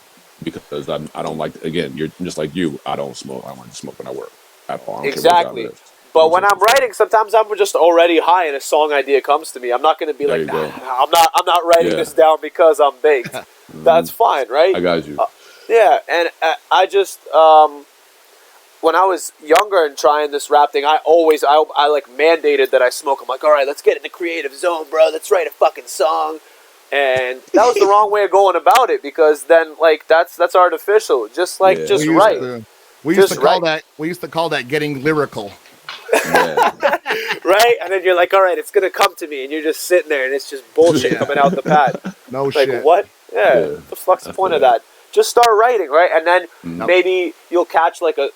because I don't like, again, you're just like you. I don't smoke. I don't like to smoke when I work at all. I don't Exactly. care what job it is. But when I'm writing, sometimes I'm just already high and a song idea comes to me. I'm not going to be like, I'm not writing this down because I'm baked. That's fine, right? I got you. Yeah, and I just when I was younger and trying this rap thing, I like mandated that I smoke. I'm like, all right, let's get in the creative zone, bro. Let's write a fucking song. And that was the wrong way of going about it, because then like that's artificial. Just like just write. We used to call that getting lyrical. Yeah. Right? And then you're like, all right, it's gonna come to me, and you're just sitting there and it's just bullshit coming out the pad. No like, shit. What? Yeah. What the fuck's the point of that? Just start writing, right? And then maybe you'll catch like a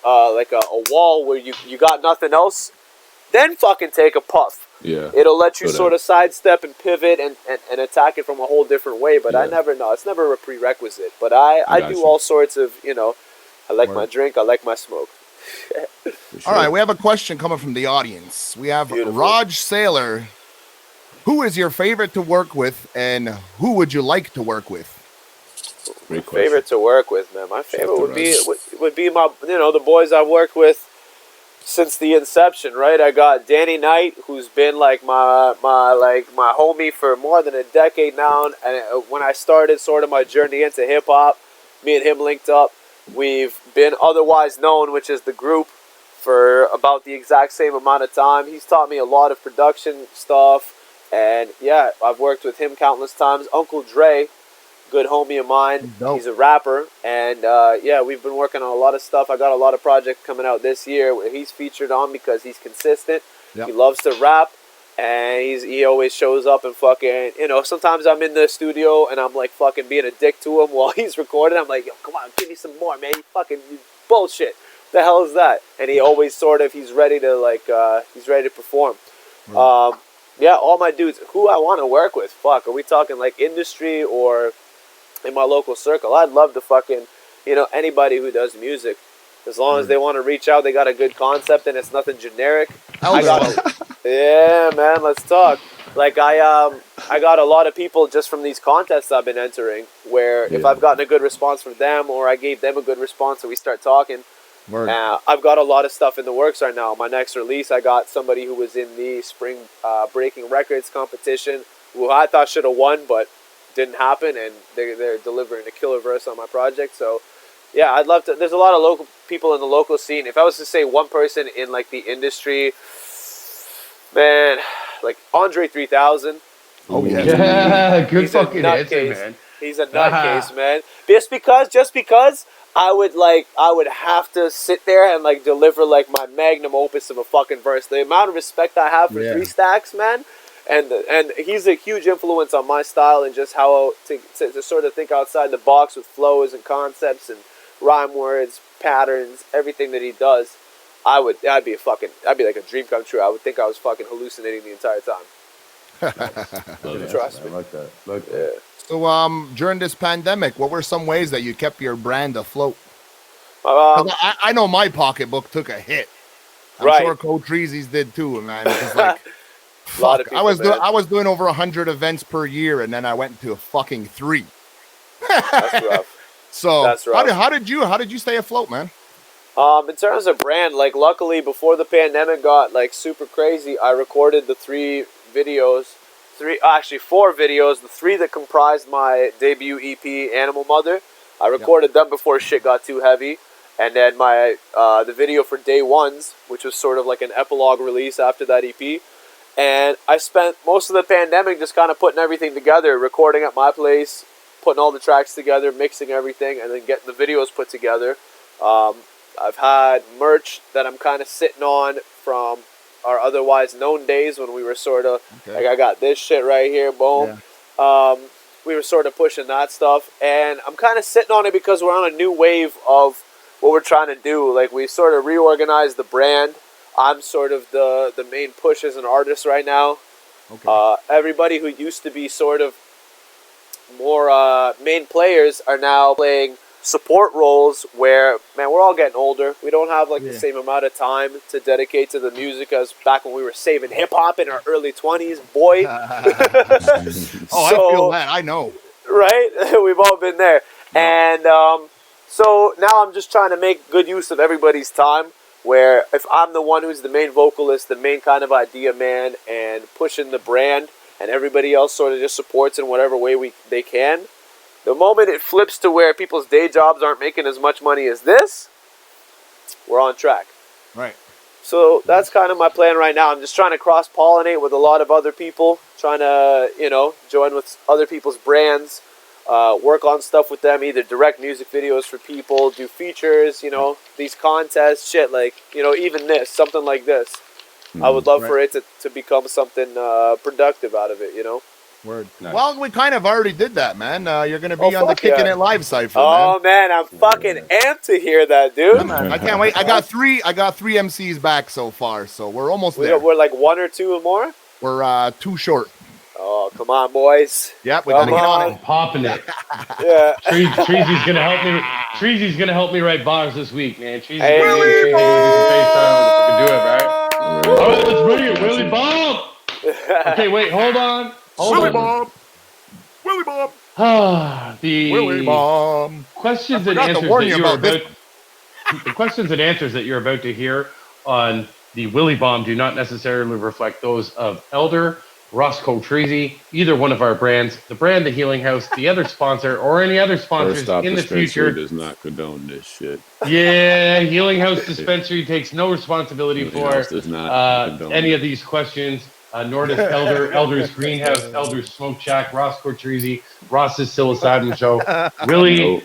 wall where you got nothing else. Then fucking take a puff. Yeah. It'll let you sort of sidestep and pivot and attack it from a whole different way. But I never know. It's never a prerequisite. But I do all sorts of, I like my drink. I like my smoke. Sure. All right. We have a question coming from the audience. We have Raj Sailor. Who is your favorite to work with, and who would you like to work with? Favorite to work with, man. My favorite would be my the boys I've worked with since the inception, right? I got Danny Knight, who's been like my homie for more than a decade now. And when I started sort of my journey into hip hop, me and him linked up. We've been otherwise known, which is the group, for about the exact same amount of time. He's taught me a lot of production stuff, and yeah, I've worked with him countless times. Uncle Dre, good homie of mine. Dope. He's a rapper, and we've been working on a lot of stuff. I got a lot of projects coming out this year where he's featured on because he's consistent. Yep. He loves to rap, and he always shows up and fucking, sometimes I'm in the studio and I'm like fucking being a dick to him while he's recording. I'm like, yo, come on, give me some more, man. You fucking bullshit. The hell is that? And he always he's ready to perform. Right. All my dudes, who I want to work with, fuck, are we talking like industry or in my local circle? I'd love to fucking, anybody who does music, as long as they want to reach out, they got a good concept and it's nothing generic. Yeah, man, let's talk. Like I got a lot of people just from these contests I've been entering, where if I've gotten a good response from them or I gave them a good response and we start talking, I've got a lot of stuff in the works right now. My next release, I got somebody who was in the spring breaking records competition, who I thought should have won, but didn't happen, and they're delivering a killer verse on my project. So yeah, I'd love to. There's a lot of local people in the local scene. If I was to say one person in like the industry, man, like Andre 3000. Oh yeah, good fucking answer, man. He's a nutcase, man. Just because I would have to sit there and like deliver like my magnum opus of a fucking verse. The amount of respect I have for 3 Stacks, man. And he's a huge influence on my style and just how to sort of think outside the box with flows and concepts and rhyme words, patterns, everything that he does. I'd be like a dream come true. I would think I was fucking hallucinating the entire time. Trust me. I like that. So during this pandemic, what were some ways that you kept your brand afloat? I know my pocketbook took a hit. I'm sure Cottreezy's did too, man. It's like fuck, I was doing over 100 events per year, and then I went to a fucking 3. That's rough. So that's rough. How did you stay afloat, man? In terms of brand, like luckily before the pandemic got like super crazy, I recorded the 4 videos, the 3 that comprised my debut EP, Animal Mother. I recorded them before shit got too heavy. And then my the video for Day Ones, which was sort of like an epilogue release after that EP. And I spent most of the pandemic just kind of putting everything together, recording at my place, putting all the tracks together, mixing everything, and then getting the videos put together. I've had merch that I'm kind of sitting on from our otherwise known days when we were sort of, like I got this shit right here, boom. Yeah. We were sort of pushing that stuff. And I'm kind of sitting on it because we're on a new wave of what we're trying to do. Like we sort of reorganized the brand. I'm sort of the main push as an artist right now. Okay. Everybody who used to be sort of more main players are now playing support roles where, man, we're all getting older. We don't have the same amount of time to dedicate to the music as back when we were saving hip-hop in our early 20s, boy. I feel that. I know. Right? We've all been there. And so now I'm just trying to make good use of everybody's time, where if I'm the one who's the main vocalist, the main kind of idea man, and pushing the brand, and everybody else sort of just supports in whatever way they can, the moment it flips to where people's day jobs aren't making as much money as this, we're on track. Right. So that's kind of my plan right now. I'm just trying to cross-pollinate with a lot of other people, trying to, join with other people's brands, work on stuff with them, either direct music videos for people, do features, these contests, shit, even this, something like this. I would love for it to become something productive out of it, Word. Nice. Well, we kind of already did that, man. You're going to be on the Kicking It Live cypher, man. I'm fucking amped to hear that, dude. Yeah, man. I can't wait. I got three MCs back so far, so we're almost there. We're like one or two more? We're 2 short. Oh, come on, boys. Yep, we got to get on it. Popping it. Yeah. Treezy's gonna help me. Treezy's gonna help me write bars this week, man. Treezy's Hey. gonna do some FaceTime. We can do it, right? All right, let's bring it, Willy Bomb. Okay, wait, hold on. Willy Bomb. Willy Bomb. Willy Bomb. Questions and answers that you're about the questions and answers that you're about to hear on the Willy Bomb do not necessarily reflect those of Elder, Ross Cottreezy, either one of our brands, the brand, the Healing House, the other sponsor, or any other sponsors in the future. Does not condone this shit. Yeah, Healing House Dispensary takes no responsibility for does not any of these questions. Nor does Elder, Elder's Greenhouse, Elder's Smoke Shack, Ross Cottreezy, Ross's Psilocybin Show. Willie,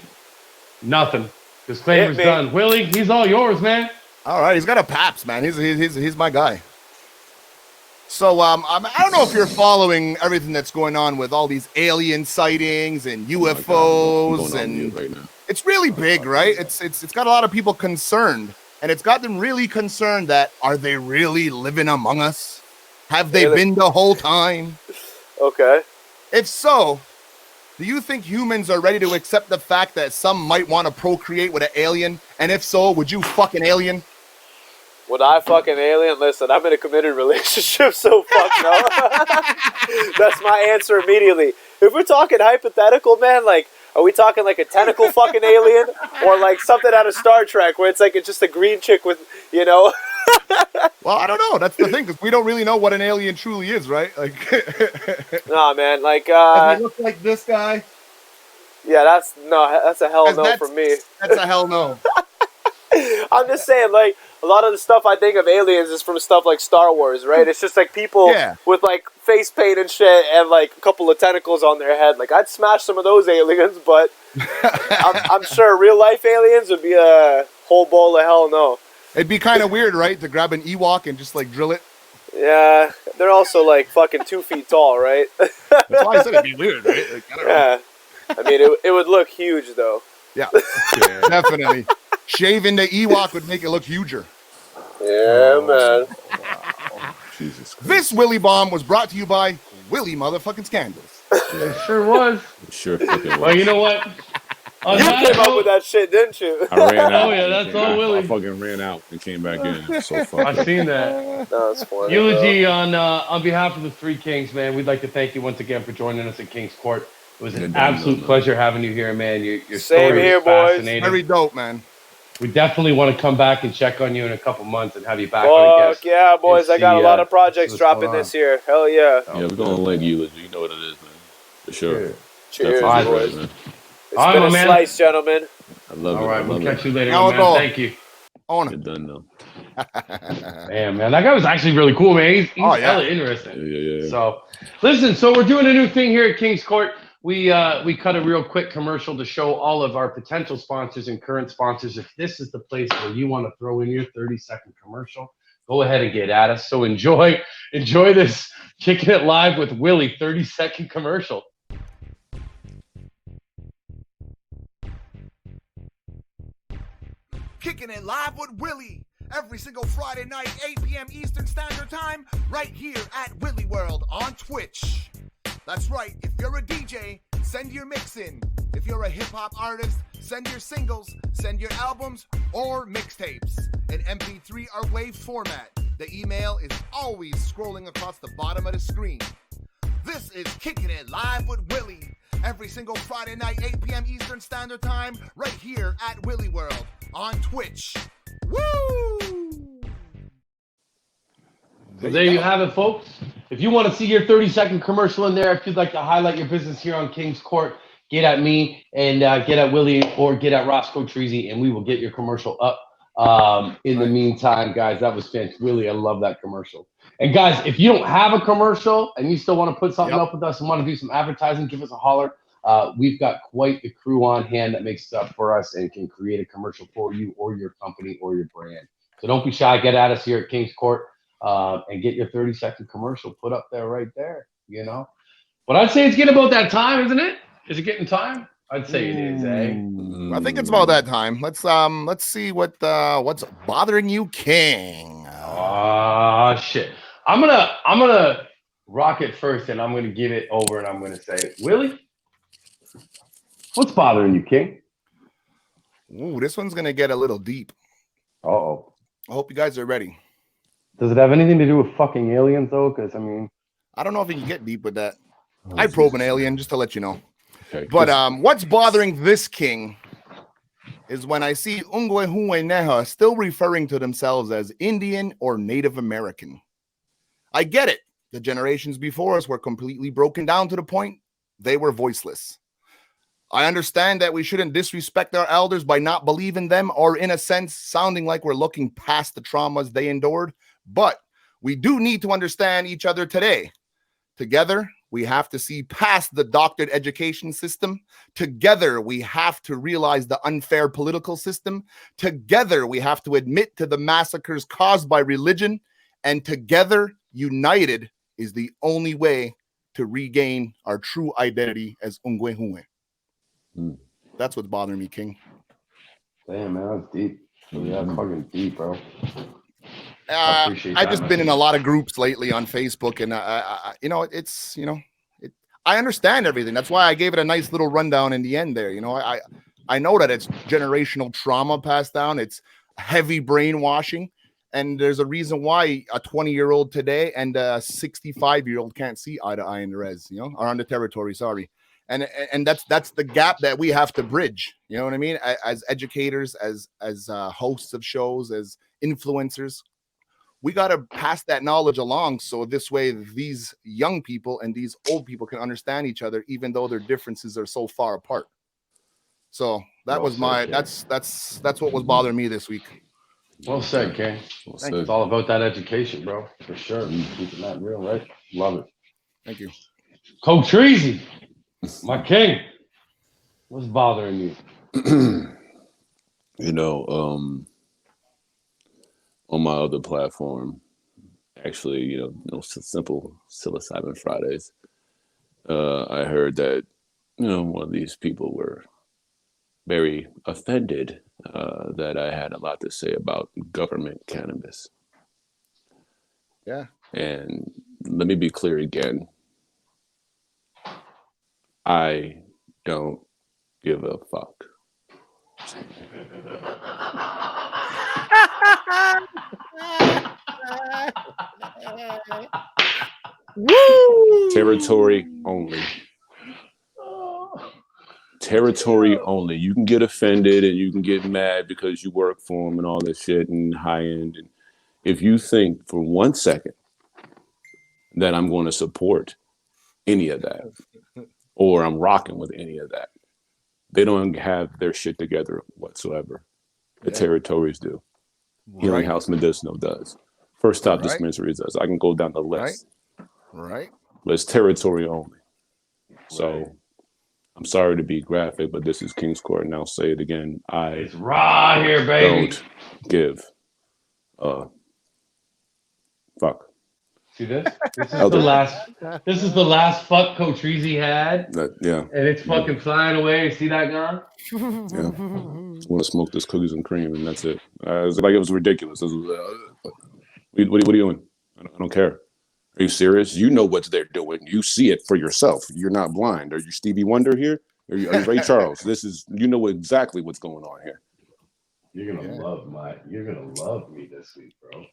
nothing. Disclaimer's done. Willie, he's all yours, man. All right, he's got a Paps, man. He's my guy. So I don't know if you're following everything that's going on with all these alien sightings and UFOs, and it's really big, right? It's got a lot of people concerned, and it's got them really concerned that are they really living among us? Have they been the whole time? Okay. If so, do you think humans are ready to accept the fact that some might want to procreate with an alien? And if so, would you fuck an alien? Would I fuck an alien? Listen, I'm in a committed relationship, so fuck no. That's my answer immediately. If we're talking hypothetical, man, are we talking like a tentacle fucking alien? Or like something out of Star Trek where it's just a green chick with, Well, I don't know. That's the thing, because we don't really know what an alien truly is, right? Nah, man. Does he look like this guy? Yeah, that's a hell no for me. That's a hell no. I'm just saying, a lot of the stuff I think of aliens is from stuff like Star Wars, right? It's just people with face paint and shit and a couple of tentacles on their head. I'd smash some of those aliens, but I'm sure real life aliens would be a whole bowl of hell no. It'd be kind of weird, right, to grab an Ewok and just drill it. Yeah, they're also fucking 2 feet tall, right? That's why I said it'd be weird, right? I don't know. I mean, it would look huge though. Yeah, definitely. Shaving the Ewok would make it look huger. Yeah, man. Wow. Jesus Christ. This Willy Bomb was brought to you by Willy motherfucking Skandalz. It sure was. It sure fucking was. Well, you know what? You came up with that shit, didn't you? I ran out. Oh yeah, that's all Willie. I fucking ran out and came back in. It's so funny. I've seen that. That's funny. Eulogy on behalf of the Three Kings, man. We'd like to thank you once again for joining us at King's Court. It was an absolute pleasure having you here, man. Your Same story here, is boys. fascinating. Very dope, man. We definitely want to come back and check on you in a couple months and have you back on a guest. Yeah, boys. I got a lot of projects dropping this year. Hell yeah. Yeah, we're going to leg Eulogy. You know what it is, man. For sure. Cheers, boys. Man. It's been a slice, gentlemen. I love it. All right, we'll catch you later, man. Thank you. On it. You're done, though. Damn, man. That guy was actually really cool, man. He's hella interesting. Yeah. So, listen, we're doing a new thing here at King's Court. We cut a real quick commercial to show all of our potential sponsors and current sponsors. If this is the place where you want to throw in your 30-second commercial, go ahead and get at us. So enjoy this Kicking It Live with Willy 30-second commercial. Kicking It Live with Willy. every single Friday night, 8 p.m. Eastern Standard Time, right here at Willy World on Twitch. That's right, if you're a DJ, send your mix in. If you're a hip-hop artist, send your singles, send your albums, or mixtapes in MP3 or WAV format. The email is always scrolling across the bottom of the screen. This is Kicking It Live with Willy. Every single Friday night, 8 p.m. Eastern Standard Time, right here at Willy World on Twitch. Woo! So there you have it, folks. If you want to see your 30-second commercial in there, if you'd like to highlight your business here on King's Court, get at me and get at Willy or get at Cottreezy, and we will get your commercial up. In the meantime, guys, that was fantastic. Willy, I love that commercial. And guys, if you don't have a commercial and you still want to put something up with us and want to do some advertising, give us a holler. We've got quite the crew on hand that makes stuff for us and can create a commercial for you or your company or your brand. So don't be shy. Get at us here at King's Court and get your 30-second commercial put up there right there, you know. But I'd say it's getting about that time, isn't it? Is it getting time? I'd say it is, eh? I think it's about that time. Let's see what's bothering you, King. Oh shit. I'm gonna rock it first, and I'm gonna give it over, and I'm gonna say, Willy, what's bothering you, King? Ooh, this one's gonna get a little deep. Uh-oh. I hope you guys are ready. Does it have anything to do with fucking aliens, though? Because I mean, I don't know if you can get deep with that. I probe an alien, just to let you know. Okay. But what's bothering this king is when I see Ungwe Neha still referring to themselves as Indian or Native American. I get it. The generations before us were completely broken down to the point they were voiceless. I understand that we shouldn't disrespect our elders by not believing them or, in a sense, sounding like we're looking past the traumas they endured. But we do need to understand each other today. Together, we have to see past the doctored education system. Together, we have to realize the unfair political system. Together, we have to admit to the massacres caused by religion. And together, united, is the only way to regain our true identity as Ungwehue. That's what's bothering me, King. Damn, man, that's deep. Yeah, that's fucking deep, bro. I've just been in a lot of groups lately on Facebook, and I understand everything. That's why I gave it a nice little rundown in the end there. You know, I know that it's generational trauma passed down. It's heavy brainwashing, and there's a reason why a 20-year-old today and a 65-year-old can't see eye to eye in the res, you know, or on the territory. Sorry. And that's the gap that we have to bridge. You know what I mean? As educators, as hosts of shows, as influencers, we got to pass that knowledge along. So this way, these young people and these old people can understand each other, even though their differences are so far apart. So that was that's what was bothering me this week. Well said, King. It's all about that education, bro. For sure. Keeping that real, right? Love it. Thank you. Cottreezy. My king, what's bothering you? You know, on my other platform, actually, you know, simple psilocybin Fridays. I heard that, you know, one of these people were very offended that I had a lot to say about government cannabis. Yeah. And let me be clear again. I don't give a fuck. Woo! Territory only. Territory only. You can get offended and you can get mad because you work for them and all this shit and high end. And if you think for 1 second that I'm going to support any of that, or I'm rocking with any of that, they don't have their shit together whatsoever. The territories do. Healing House Medicinal does. First Stop Dispensary does. I can go down the list. Right. But it's territory only. So I'm sorry to be graphic, but this is King's Court, and I'll say it again. It's raw here, baby. Don't give a fuck. See this? This is the last. This is the last fuck Cottreezy had. Yeah. And it's fucking flying away. See that, Gon? Yeah. Just want to smoke this cookies and cream, and that's it. It was ridiculous. It was, what are you doing? I don't care. Are you serious? You know what they're doing. You see it for yourself. You're not blind. Are you Stevie Wonder here? Are you Ray Charles? You know exactly what's going on here. You're gonna love me this week, bro.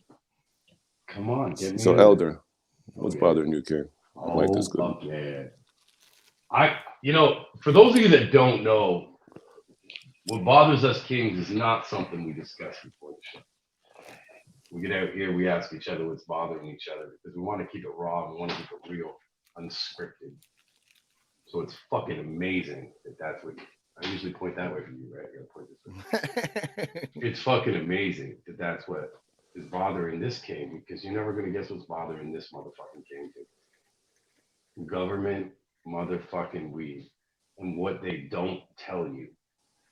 Come on, get me. So, Elder, what's bothering you, King? I like this good. Yeah. For those of you that don't know, what bothers us Kings is not something we discuss before the show. We get out here, we ask each other what's bothering each other because we want to keep it raw, we want to keep it real, unscripted. So it's fucking amazing that's what I usually point that way for you, right? I gotta point this way. It's fucking amazing that's what is bothering this king because you're never gonna guess what's bothering this motherfucking king. Government motherfucking weed and what they don't tell you.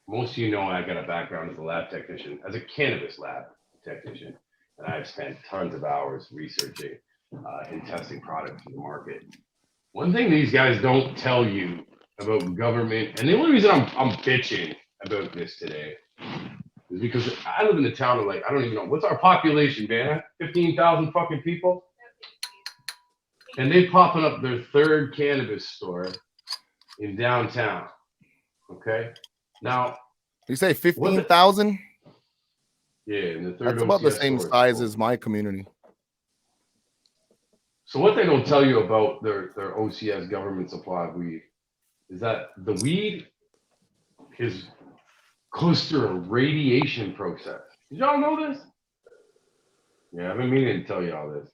Most of you know I got a background as a lab technician, as a cannabis lab technician, and I've spent tons of hours researching and testing products in the market. One thing these guys don't tell you about government, and the only reason I'm bitching about this today is because I live in a town of I don't even know, what's our population, man? 15,000 fucking people? And they're popping up their third cannabis store in downtown. Okay? Now, you say 15,000? Yeah, and the third. That's about the same size as my community. So what they don't tell you about their OCS government supply of weed is that the weed goes through a radiation process. Did y'all know this? Yeah, I've been meaning to tell you all this.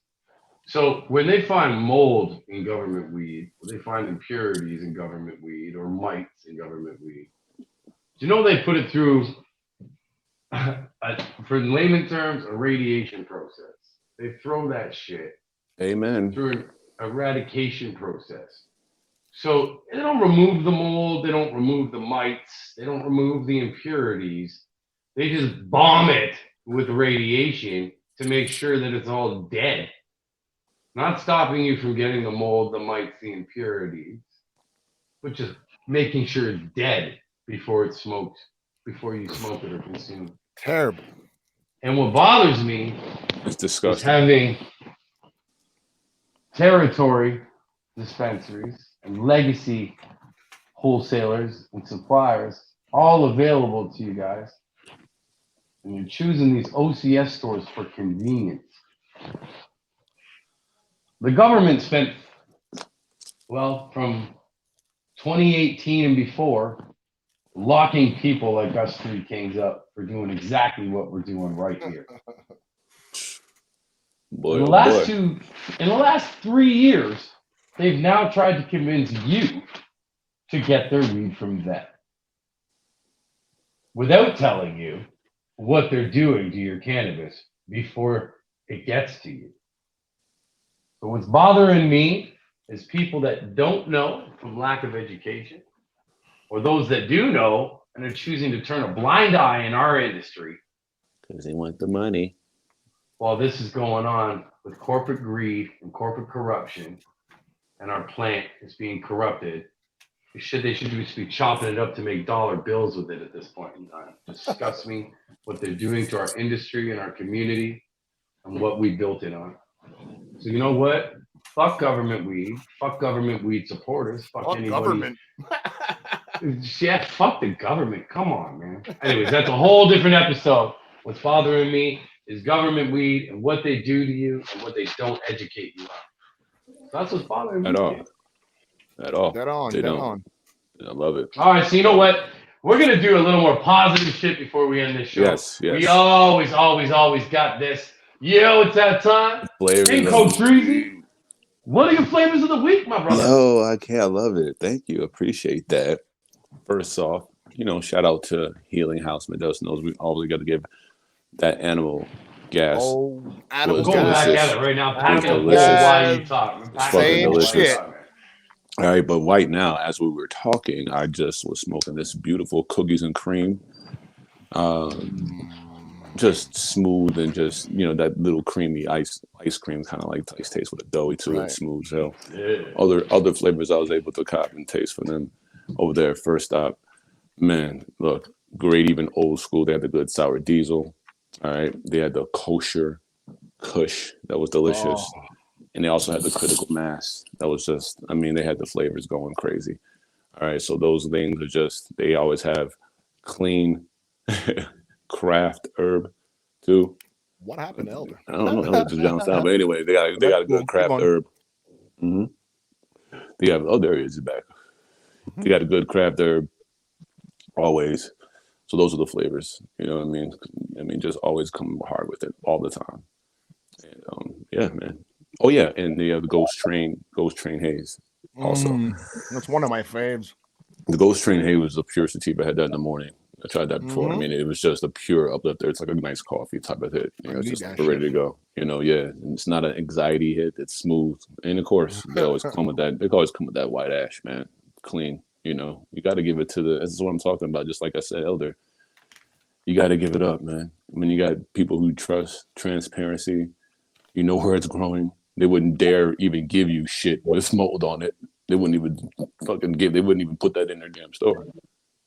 So when they find mold in government weed, or they find impurities in government weed, or mites in government weed, do you know they put it through, for layman terms, a radiation process? They throw that shit. Amen. Through an eradication process. So they don't remove the mold, they don't remove the mites, they don't remove the impurities. They just bomb it with radiation to make sure that it's all dead. Not stopping you from getting the mold, the mites, the impurities, but just making sure it's dead before it's smoked, before you smoke it or consume it. Terrible. And what bothers me it's disgusting. Is having territory dispensaries and legacy wholesalers and suppliers all available to you guys. And you're choosing these OCS stores for convenience. The government spent, from 2018 and before, locking people like us three kings up for doing exactly what we're doing right here. In the last 3 years, they've now tried to convince you to get their weed from them without telling you what they're doing to your cannabis before it gets to you. So what's bothering me is people that don't know from lack of education, or those that do know and are choosing to turn a blind eye in our industry. Because they want the money. While this is going on with corporate greed and corporate corruption, and our plant is being corrupted, they should just be chopping it up to make dollar bills with it at this point in time. It disgusts me what they're doing to our industry and our community and what we built it on. So you know what? Fuck government weed. Fuck government weed supporters. Fuck anybody. Government. Yeah, fuck the government. Come on, man. Anyways, that's a whole different episode. What's bothering me is government weed and what they do to you and what they don't educate you on. So that's what's bothering me. At all. Dead on. I love it. All right, so you know what? We're going to do a little more positive shit before we end this show. Yes. We always got this. Yo, it's that time. Hey, Cottreezy. What are your flavors of the week, my brother? Yo, I love it. Thank you. Appreciate that. First off, shout out to Healing House Medicinals. We always got to give that animal gas. Oh, animal gas. Go back at it right now. Pack it up while you talk. Same shit. All right, but right now, as we were talking, I just was smoking this beautiful cookies and cream. just smooth and just, you know, that little creamy ice cream kind of like taste with a doughy to it, smooth. So other flavors I was able to cop and taste for them over there. First stop, man, look, great, even old school. They had the good sour diesel. All right. They had the kosher Kush that was delicious. And they also had the critical mass. That was just, I mean, they had the flavors going crazy. All right. So those things are just, they always have clean craft herb too. What happened to Elder? I don't know. Elder just bounced out. But anyway, they got a good craft herb. Mm-hmm. They have, there he is, he's back. They got a good craft herb always. So those are the flavors. You know what I mean? I mean, just always come hard with it all the time. And yeah, man. Oh yeah, and they have the Ghost Train Haze also. That's one of my faves. The Ghost Train Haze was a pure sativa. I had that in the morning. I tried that before. I mean, it was just a pure uplifter. It's like a nice coffee type of hit. You know, it's just ready to go. You know, yeah. And it's not an anxiety hit. It's smooth. And of course, they always come with that. They always come with that white ash, man. Clean. You know, you got to give it to the. This is what I'm talking about. Just like I said, Elder. You got to give it up, man. I mean, you got people who trust transparency. You know where it's growing. They wouldn't dare even give you shit with mold on it. They wouldn't even they wouldn't even put that in their damn store.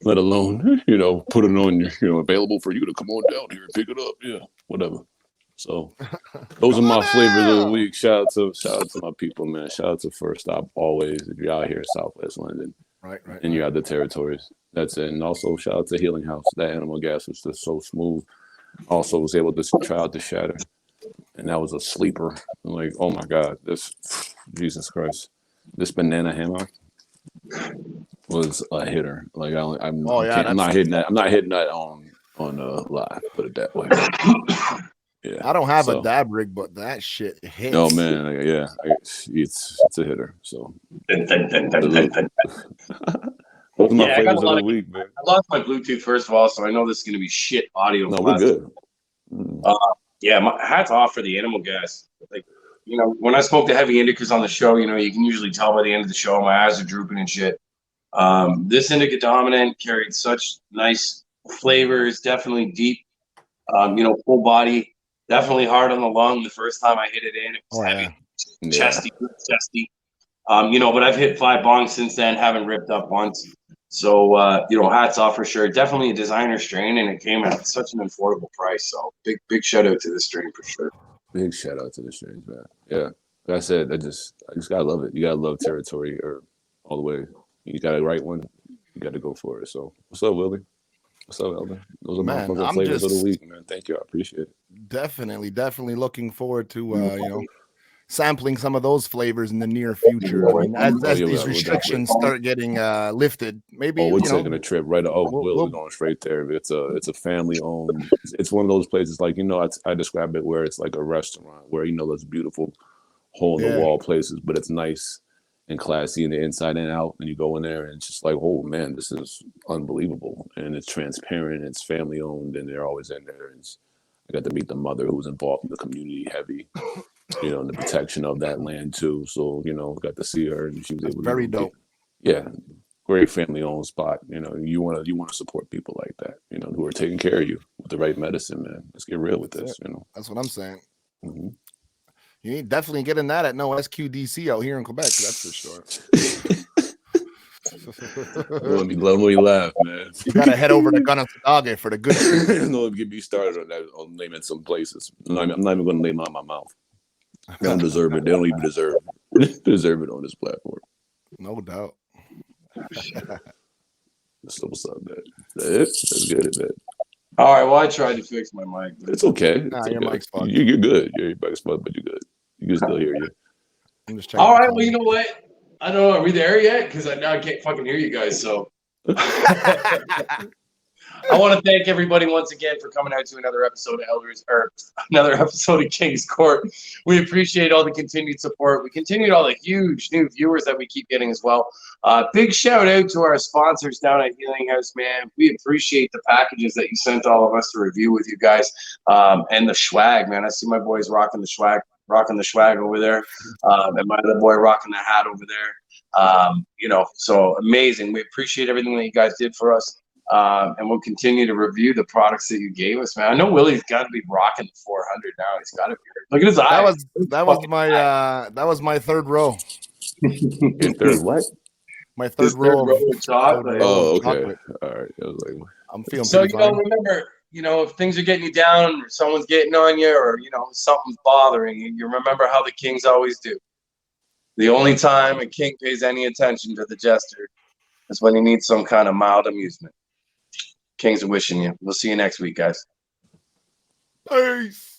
Let alone, you know, put it on your, you know, available for you to come on down here and pick it up. Yeah, whatever. So those are my flavors of the week. Shout out to my people, man. Shout out to First Stop always. If you're out here in Southwest London. Right. And you have the territories. That's it. And also shout out to Healing House. That animal gas was just so smooth. Also was able to try out the Shatter. And that was a sleeper. Like, oh my God, Jesus Christ. This banana hammock was a hitter. Like I'm not hitting that on live, put it that way. Yeah. I don't have a dab rig, but that shit hits. Oh man, yeah. It's a hitter. So those are my favorites of the week, man. I lost my Bluetooth first of all, so I know this is gonna be shit audio. No, we're good. Yeah, my hats off for the animal gas. Like, you know, when I smoke the heavy indicas on the show, you know, you can usually tell by the end of the show my eyes are drooping and shit. This indica dominant carried such nice flavors, definitely deep, you know, full body, definitely hard on the lung. The first time I hit it in, it was heavy, chesty. You know, but I've hit 5 bongs since then, haven't ripped up once. So, you know, hats off for sure. Definitely a designer strain, and it came at such an affordable price. So big shout out to this strain for sure. Big shout out to the strains, man. Yeah. Like I said, I just gotta love it. You gotta love territory or all the way. You got the right one, you gotta go for it. So what's up, Willie? What's up, Elder? Those are my flavors of the week, man. Thank you. I appreciate it. Definitely looking forward to you know, sampling some of those flavors in the near future. I mean, as these restrictions start getting lifted, maybe we're taking a trip right. We're going straight there. It's a family owned. It's one of those places, like, you know, I describe it where it's like a restaurant where, you know, there's beautiful hole in the wall places, but it's nice and classy in the inside and out. And you go in there and it's just like, oh man, this is unbelievable. And it's transparent. It's family owned, and they're always in there. And I got to meet the mother who was involved in the community heavy. You know, in the protection of that land too. So, you know, got to see her, and she was able to very dope. Yeah, great family-owned spot. You know, you want to support people like that. You know, who are taking care of you with the right medicine, man. Let's get real with this. You know, that's what I'm saying. Mm-hmm. You ain't definitely getting that at no SQDC out here in Quebec. That's for sure. Let me laugh, man. You gotta head over to Gunnasadage for the good. Don't get me started on that. On naming some places. I'm not even going to name out my mouth. They don't deserve it. They don't even deserve it on this platform. No doubt. So what's up, man? That's good, man. All right. Well, I tried to fix my mic. It's okay. Your mic's fine. You're good. Your mic's fine, but you're good. You can still hear you. I'm just all right. Well, you know what? I don't know. Are we there yet? Because now I can't fucking hear you guys. So. I want to thank everybody once again for coming out to another episode of another episode of King's Court. We appreciate all the continued support. We continued all the huge new viewers that we keep getting as well. Big shout out to our sponsors down at Healing House, man. We appreciate the packages that you sent all of us to review with you guys, and the swag, man. I see my boys rocking the swag over there, and my other boy rocking the hat over there. You know, so amazing. We appreciate everything that you guys did for us. And we'll continue to review the products that you gave us, man. I know Willy's got to be rocking the 400 now. He's got to be. Look at his eyes. That was my third row. Your third what? My third row of chocolate. Oh, okay. All right. I was like, I'm feeling so pretty fine. remember, if things are getting you down, or someone's getting on you, or something's bothering you, you remember how the kings always do. The only time a king pays any attention to the jester is when he needs some kind of mild amusement. Kings are wishing you. We'll see you next week, guys. Peace.